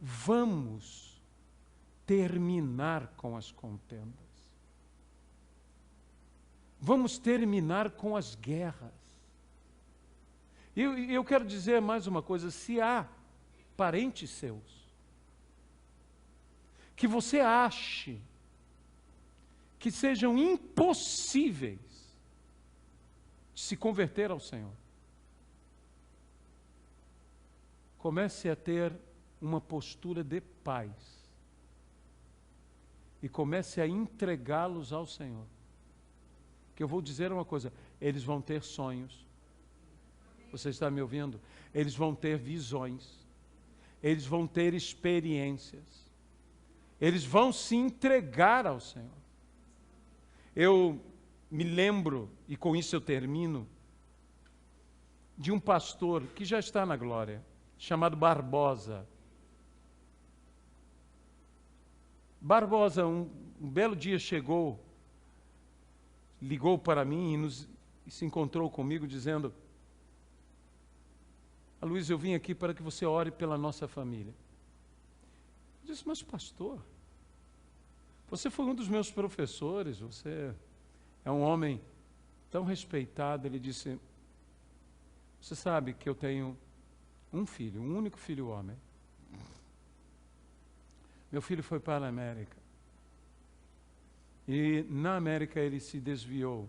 Vamos terminar com as contendas. Vamos terminar com as guerras. E eu quero dizer mais uma coisa, se há parentes seus, que você ache que sejam impossíveis de se converter ao Senhor, comece a ter uma postura de paz e comece a entregá-los ao Senhor. Que eu vou dizer uma coisa, eles vão ter sonhos. Você está me ouvindo? Eles vão ter visões. Eles vão ter experiências. Eles vão se entregar ao Senhor. Eu me lembro, e com isso eu termino, de um pastor que já está na glória, chamado Barbosa. Barbosa, um belo dia chegou, ligou para mim e se encontrou comigo dizendo, Luiz, eu vim aqui para que você ore pela nossa família. Eu disse, mas pastor, você foi um dos meus professores, você é um homem tão respeitado. Ele disse, você sabe que eu tenho um filho, um único filho homem. Meu filho foi para a América. E na América ele se desviou.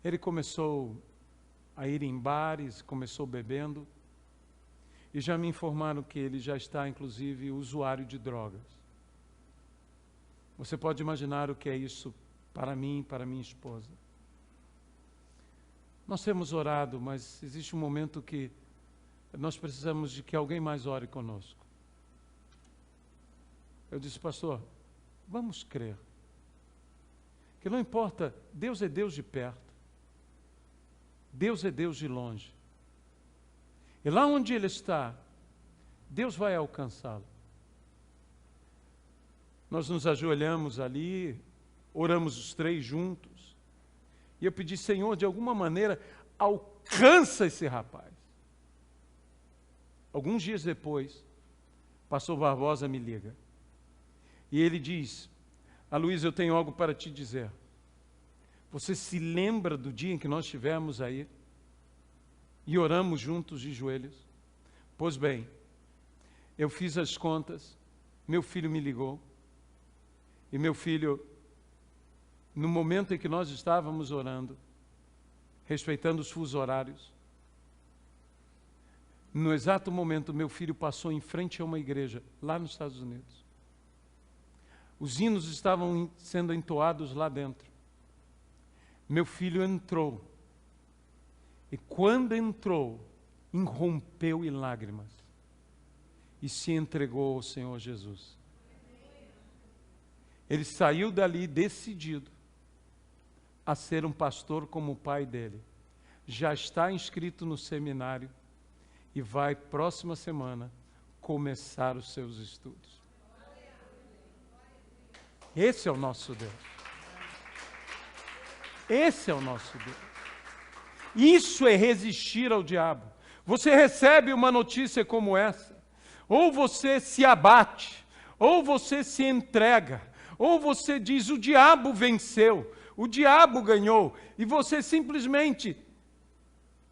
Ele começou a ir em bares, começou bebendo. E já me informaram que ele já está, inclusive, usuário de drogas. Você pode imaginar o que é isso para mim e para minha esposa. Nós temos orado, mas existe um momento que nós precisamos de que alguém mais ore conosco. Eu disse, pastor, vamos crer. Que não importa, Deus é Deus de perto. Deus é Deus de longe. E lá onde ele está, Deus vai alcançá-lo. Nós nos ajoelhamos ali, oramos os três juntos. E eu pedi, Senhor, de alguma maneira, alcança esse rapaz. Alguns dias depois, pastor Barbosa me liga. E ele diz, Aloísio, eu tenho algo para te dizer. Você se lembra do dia em que nós estivemos aí e oramos juntos de joelhos? Pois bem, eu fiz as contas, meu filho me ligou, e meu filho, no momento em que nós estávamos orando, respeitando os fusos horários, no exato momento, meu filho passou em frente a uma igreja, lá nos Estados Unidos. Os hinos estavam sendo entoados lá dentro. Meu filho entrou. E quando entrou, irrompeu em lágrimas. E se entregou ao Senhor Jesus. Ele saiu dali decidido a ser um pastor como o pai dele. Já está inscrito no seminário e vai, próxima semana, começar os seus estudos. Esse é o nosso Deus. Esse é o nosso Deus. Isso é resistir ao diabo. Você recebe uma notícia como essa, ou você se abate, ou você se entrega, ou você diz, o diabo venceu, o diabo ganhou, e você simplesmente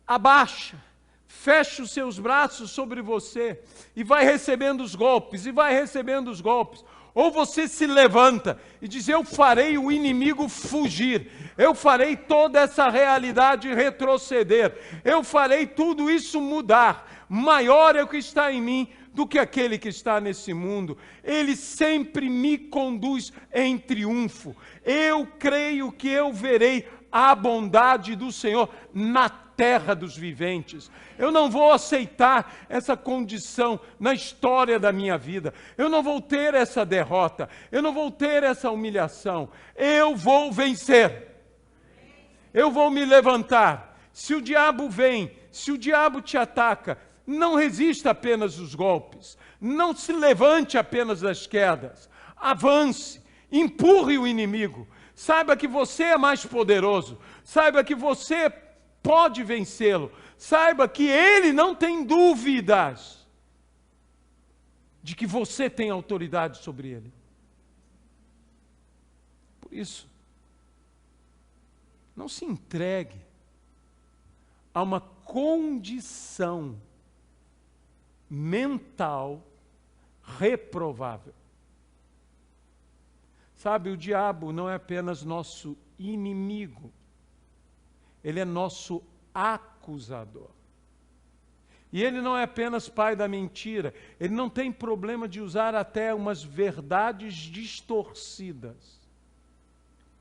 abaixa, fecha os seus braços sobre você, e vai recebendo os golpes, e vai recebendo os golpes. Ou você se levanta e diz, eu farei o inimigo fugir, eu farei toda essa realidade retroceder, eu farei tudo isso mudar. Maior é o que está em mim do que aquele que está nesse mundo. Ele sempre me conduz em triunfo. Eu creio que eu verei a bondade do Senhor na terra dos viventes. Eu não vou aceitar essa condição na história da minha vida. Eu não vou ter essa derrota. Eu não vou ter essa humilhação. Eu vou vencer. Eu vou me levantar. Se o diabo vem, se o diabo te ataca, não resista apenas os golpes. Não se levante apenas das quedas. Avance, empurre o inimigo. Saiba que você é mais poderoso. Saiba que você pode vencê-lo. Saiba que ele não tem dúvidas de que você tem autoridade sobre ele. Por isso, não se entregue a uma condição mental reprovável. Sabe, o diabo não é apenas nosso inimigo, ele é nosso acusador. E ele não é apenas pai da mentira, ele não tem problema de usar até umas verdades distorcidas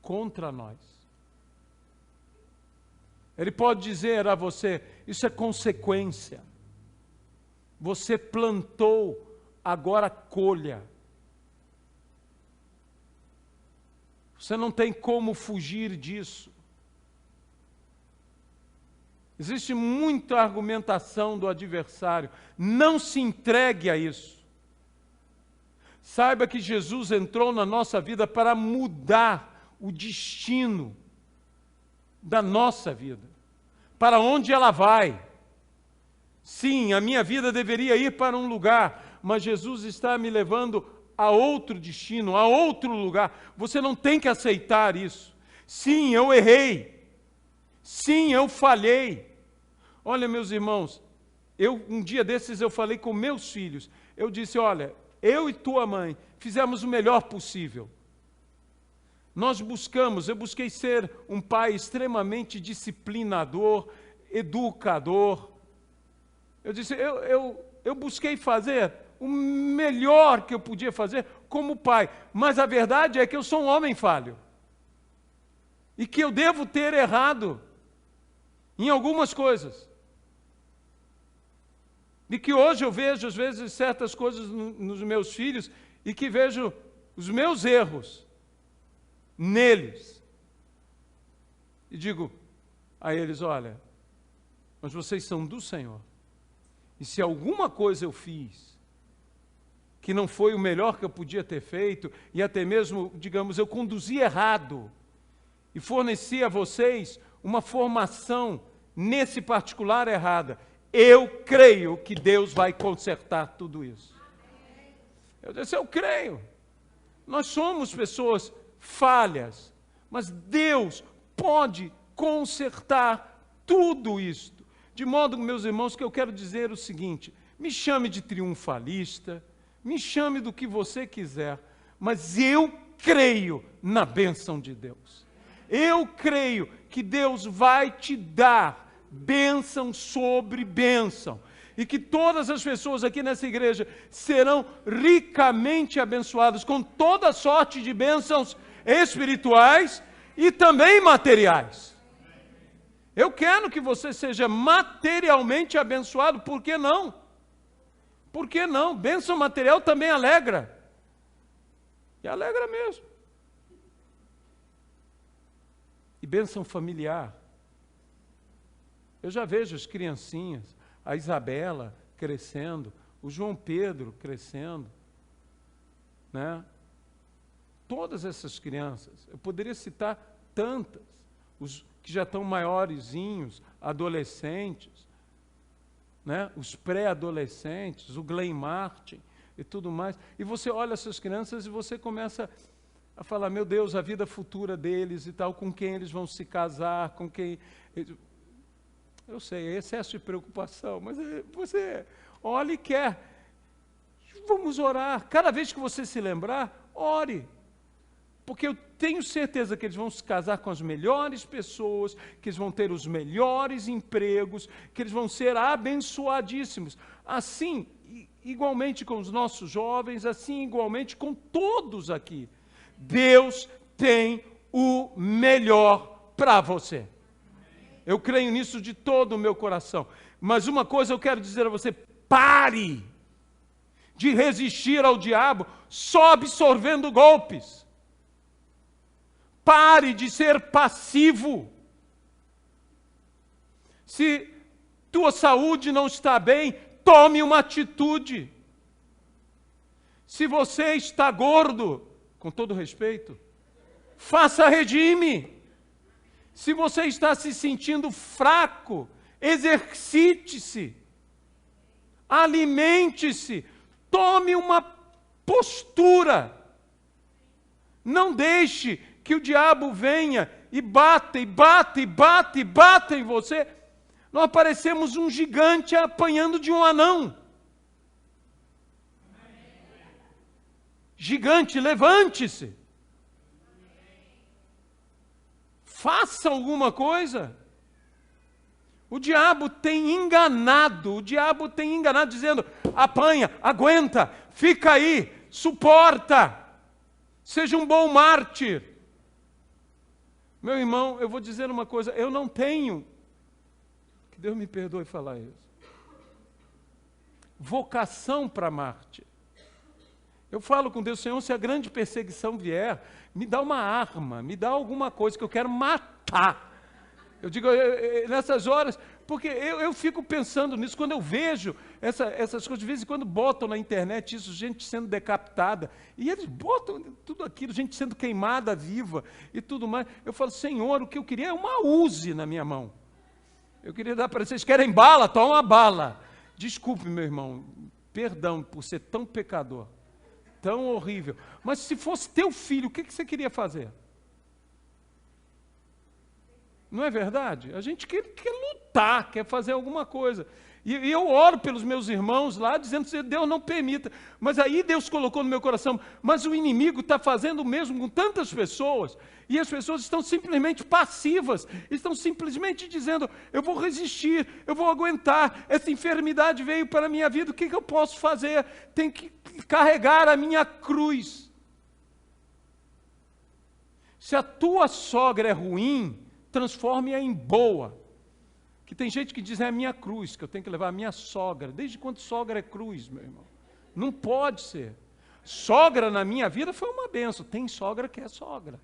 contra nós. Ele pode dizer a você, isso é consequência. Você plantou, agora colha. Você não tem como fugir disso. Existe muita argumentação do adversário. Não se entregue a isso. Saiba que Jesus entrou na nossa vida para mudar o destino da nossa vida. Para onde ela vai. Sim, a minha vida deveria ir para um lugar, mas Jesus está me levando a outro destino, a outro lugar. Você não tem que aceitar isso. Sim, eu errei. Sim, eu falhei. Olha, meus irmãos, um dia desses eu falei com meus filhos. Eu disse, olha, eu e tua mãe fizemos o melhor possível. Eu busquei ser um pai extremamente disciplinador, educador. Eu disse, eu busquei fazer o melhor que eu podia fazer como pai. Mas a verdade é que eu sou um homem falho. E que eu devo ter errado em algumas coisas. E que hoje eu vejo, às vezes, certas coisas nos meus filhos e que vejo os meus erros neles. E digo a eles, olha, mas vocês são do Senhor. E se alguma coisa eu fiz que não foi o melhor que eu podia ter feito, e até mesmo, digamos, eu conduzi errado, e forneci a vocês uma formação nesse particular errada, eu creio que Deus vai consertar tudo isso. Eu disse, eu creio. Nós somos pessoas falhas, mas Deus pode consertar tudo isto. De modo, meus irmãos, que eu quero dizer o seguinte, me chame de triunfalista, me chame do que você quiser, mas eu creio na bênção de Deus. Eu creio que Deus vai te dar bênção sobre bênção. e que todas as pessoas aqui nessa igreja serão ricamente abençoadas com toda sorte de bênçãos espirituais e também materiais. Eu quero que você seja materialmente abençoado, por que não? Por que não? Bênção material também alegra. E alegra mesmo. E bênção familiar. Eu já vejo as criancinhas, a Isabela crescendo, o João Pedro crescendo, né? Todas essas crianças, eu poderia citar tantas, os que já estão maiorzinhos, adolescentes, né? Os pré-adolescentes, o Glenn Martin e tudo mais. E você olha essas crianças e você começa a falar, meu Deus, a vida futura deles e tal, com quem eles vão se casar, com quem... Eu sei, é excesso de preocupação, mas você olha e quer. Vamos orar. Cada vez que você se lembrar, ore. Porque eu tenho certeza que eles vão se casar com as melhores pessoas, que eles vão ter os melhores empregos, que eles vão ser abençoadíssimos. Assim, igualmente com os nossos jovens, assim igualmente com todos aqui. Deus tem o melhor para você. Eu creio nisso de todo o meu coração. Mas uma coisa eu quero dizer a você, pare de resistir ao diabo só absorvendo golpes. Pare de ser passivo. Se tua saúde não está bem, tome uma atitude. Se você está gordo, com todo respeito, faça regime. Se você está se sentindo fraco, exercite-se, alimente-se, tome uma postura. Não deixe que o diabo venha e bata, e bata, e bata, e bata em você. Nós parecemos um gigante apanhando de um anão. Gigante, levante-se. Faça alguma coisa. O diabo tem enganado, dizendo, apanha, aguenta, fica aí, suporta, seja um bom mártir. Meu irmão, eu vou dizer uma coisa, eu não tenho, que Deus me perdoe falar isso, vocação para mártir. Eu falo com Deus, Senhor, se a grande perseguição vier, me dá uma arma, me dá alguma coisa que eu quero matar. Eu digo, nessas horas, porque eu fico pensando nisso, quando eu vejo essas coisas, de vez em quando botam na internet isso, gente sendo decapitada, e eles botam tudo aquilo, gente sendo queimada viva e tudo mais. Eu falo, Senhor, o que eu queria é uma Uzi na minha mão. Eu queria dar para vocês, querem bala? Toma uma bala. Desculpe, meu irmão, perdão por ser tão pecador. Tão horrível. Mas se fosse teu filho, o que você queria fazer? Não é verdade? A gente quer lutar, quer fazer alguma coisa. E eu oro pelos meus irmãos lá, dizendo que Deus não permita. Mas aí Deus colocou no meu coração, mas o inimigo está fazendo o mesmo com tantas pessoas, e as pessoas estão simplesmente passivas, estão simplesmente dizendo, eu vou resistir, eu vou aguentar, essa enfermidade veio para a minha vida, o que eu posso fazer? Tenho que carregar a minha cruz. Se a tua sogra é ruim, transforme-a em boa. Que tem gente que diz, é a minha cruz, que eu tenho que levar a minha sogra. Desde quando sogra é cruz, meu irmão? Não pode ser. Sogra na minha vida foi uma benção. Tem sogra que é sogra.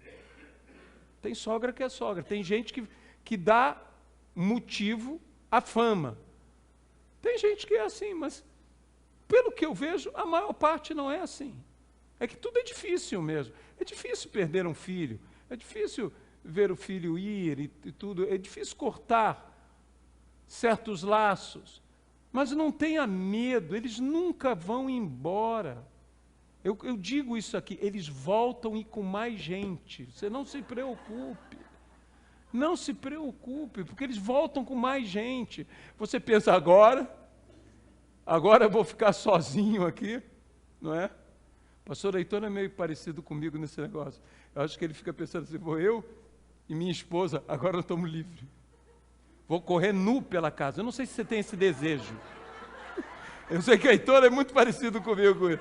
Tem sogra que é sogra. Tem gente que dá motivo à fama. Tem gente que é assim, mas pelo que eu vejo, a maior parte não é assim. É que tudo é difícil mesmo. É difícil perder um filho. É difícil ver o filho ir e tudo. É difícil cortar certos laços, mas não tenha medo, eles nunca vão embora. Eu digo isso aqui, eles voltam e com mais gente. Você não se preocupe. Não se preocupe, porque eles voltam com mais gente. Você pensa, agora eu vou ficar sozinho aqui, não é? O pastor Heitor é meio parecido comigo nesse negócio. Eu acho que ele fica pensando assim, vou eu e minha esposa, agora nós estamos livres. Vou correr nu pela casa. Eu não sei se você tem esse desejo. Eu sei que o Heitor é muito parecido comigo.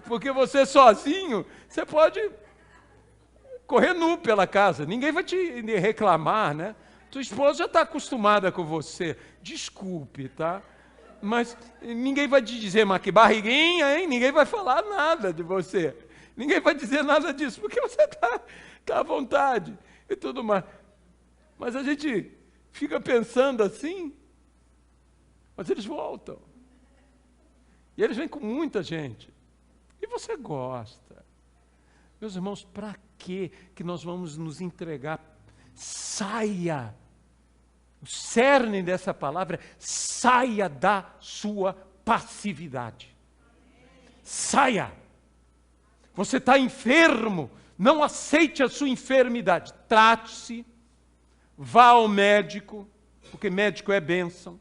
Porque você sozinho, você pode correr nu pela casa. Ninguém vai te reclamar, né? Tua esposa já está acostumada com você. Desculpe, tá? Mas ninguém vai te dizer, mas que barriguinha, hein? Ninguém vai falar nada de você. Ninguém vai dizer nada disso, porque você está à vontade e tudo mais. Mas a gente fica pensando assim, mas eles voltam. E eles vêm com muita gente. E você gosta. Meus irmãos, para que nós vamos nos entregar? Saia. O cerne dessa palavra, saia da sua passividade. Saia. Você está enfermo, não aceite a sua enfermidade. Trate-se, vá ao médico, porque médico é bênção,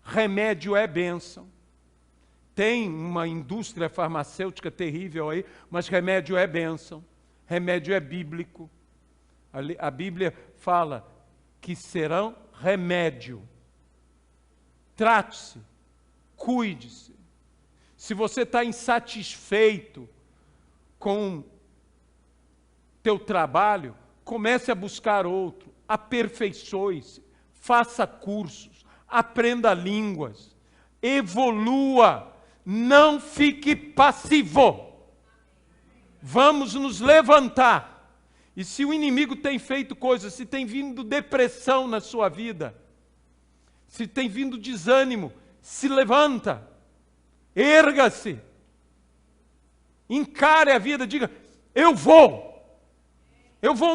remédio é bênção. Tem uma indústria farmacêutica terrível aí, mas remédio é bênção, remédio é bíblico. A Bíblia fala que serão remédio. Trate-se, cuide-se. Se você está insatisfeito com teu trabalho, comece a buscar outro, aperfeiçoe-se, faça cursos, aprenda línguas, evolua, não fique passivo. Vamos nos levantar. E se o inimigo tem feito coisas, se tem vindo depressão na sua vida, se tem vindo desânimo, se levanta, erga-se, encare a vida, diga, eu vou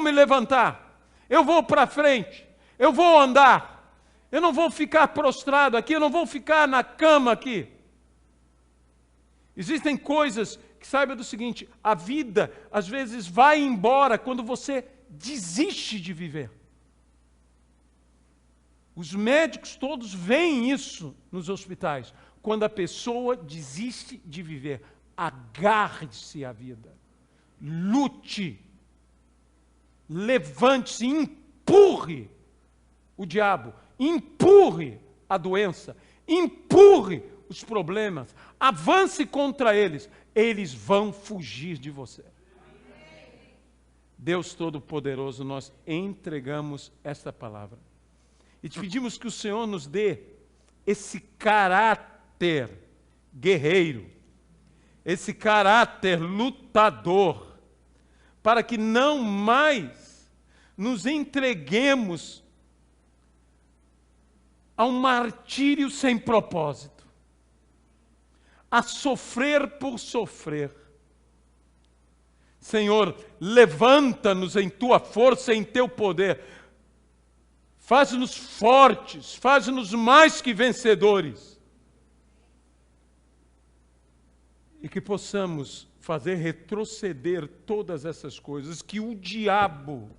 me levantar, eu vou para frente, eu vou andar, eu não vou ficar prostrado aqui, eu não vou ficar na cama aqui. Existem coisas que, saiba do seguinte, a vida às vezes vai embora quando você desiste de viver. Os médicos todos veem isso nos hospitais, quando a pessoa desiste de viver. Agarre-se à vida, lute, levante-se, empurre o diabo, empurre a doença, empurre os problemas, avance contra eles, eles vão fugir de você. Deus Todo-Poderoso, nós entregamos esta palavra e te pedimos que o Senhor nos dê esse caráter guerreiro, esse caráter lutador, para que não mais nos entreguemos a um martírio sem propósito, a sofrer por sofrer. Senhor, levanta-nos em Tua força e em Teu poder, faz-nos fortes, faz-nos mais que vencedores, e que possamos fazer retroceder todas essas coisas, que o diabo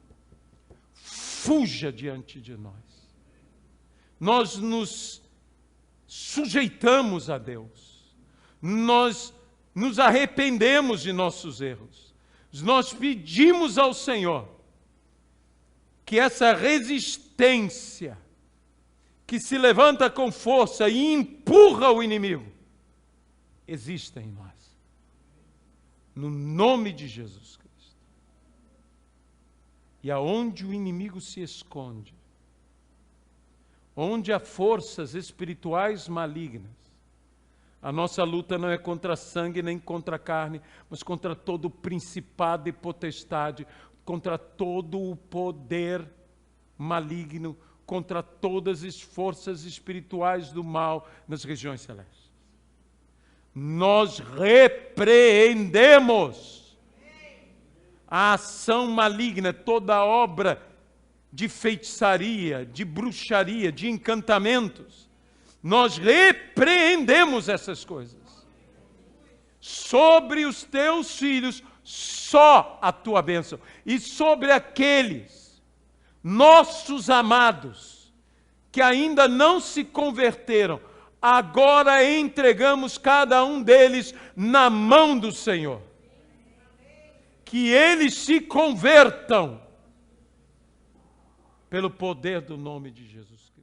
fuja diante de nós. Nós nos sujeitamos a Deus, nós nos arrependemos de nossos erros, nós pedimos ao Senhor que essa resistência que se levanta com força e empurra o inimigo, exista em nós. No nome de Jesus Cristo. E aonde o inimigo se esconde, onde há forças espirituais malignas, a nossa luta não é contra sangue nem contra carne, mas contra todo principado e potestade, contra todo o poder maligno, contra todas as forças espirituais do mal nas regiões celestes. Nós repreendemos a ação maligna, toda obra de feitiçaria, de bruxaria, de encantamentos. Nós repreendemos essas coisas. Sobre os teus filhos, só a tua bênção. E sobre aqueles, nossos amados, que ainda não se converteram, agora entregamos cada um deles na mão do Senhor. Que eles se convertam pelo poder do nome de Jesus Cristo.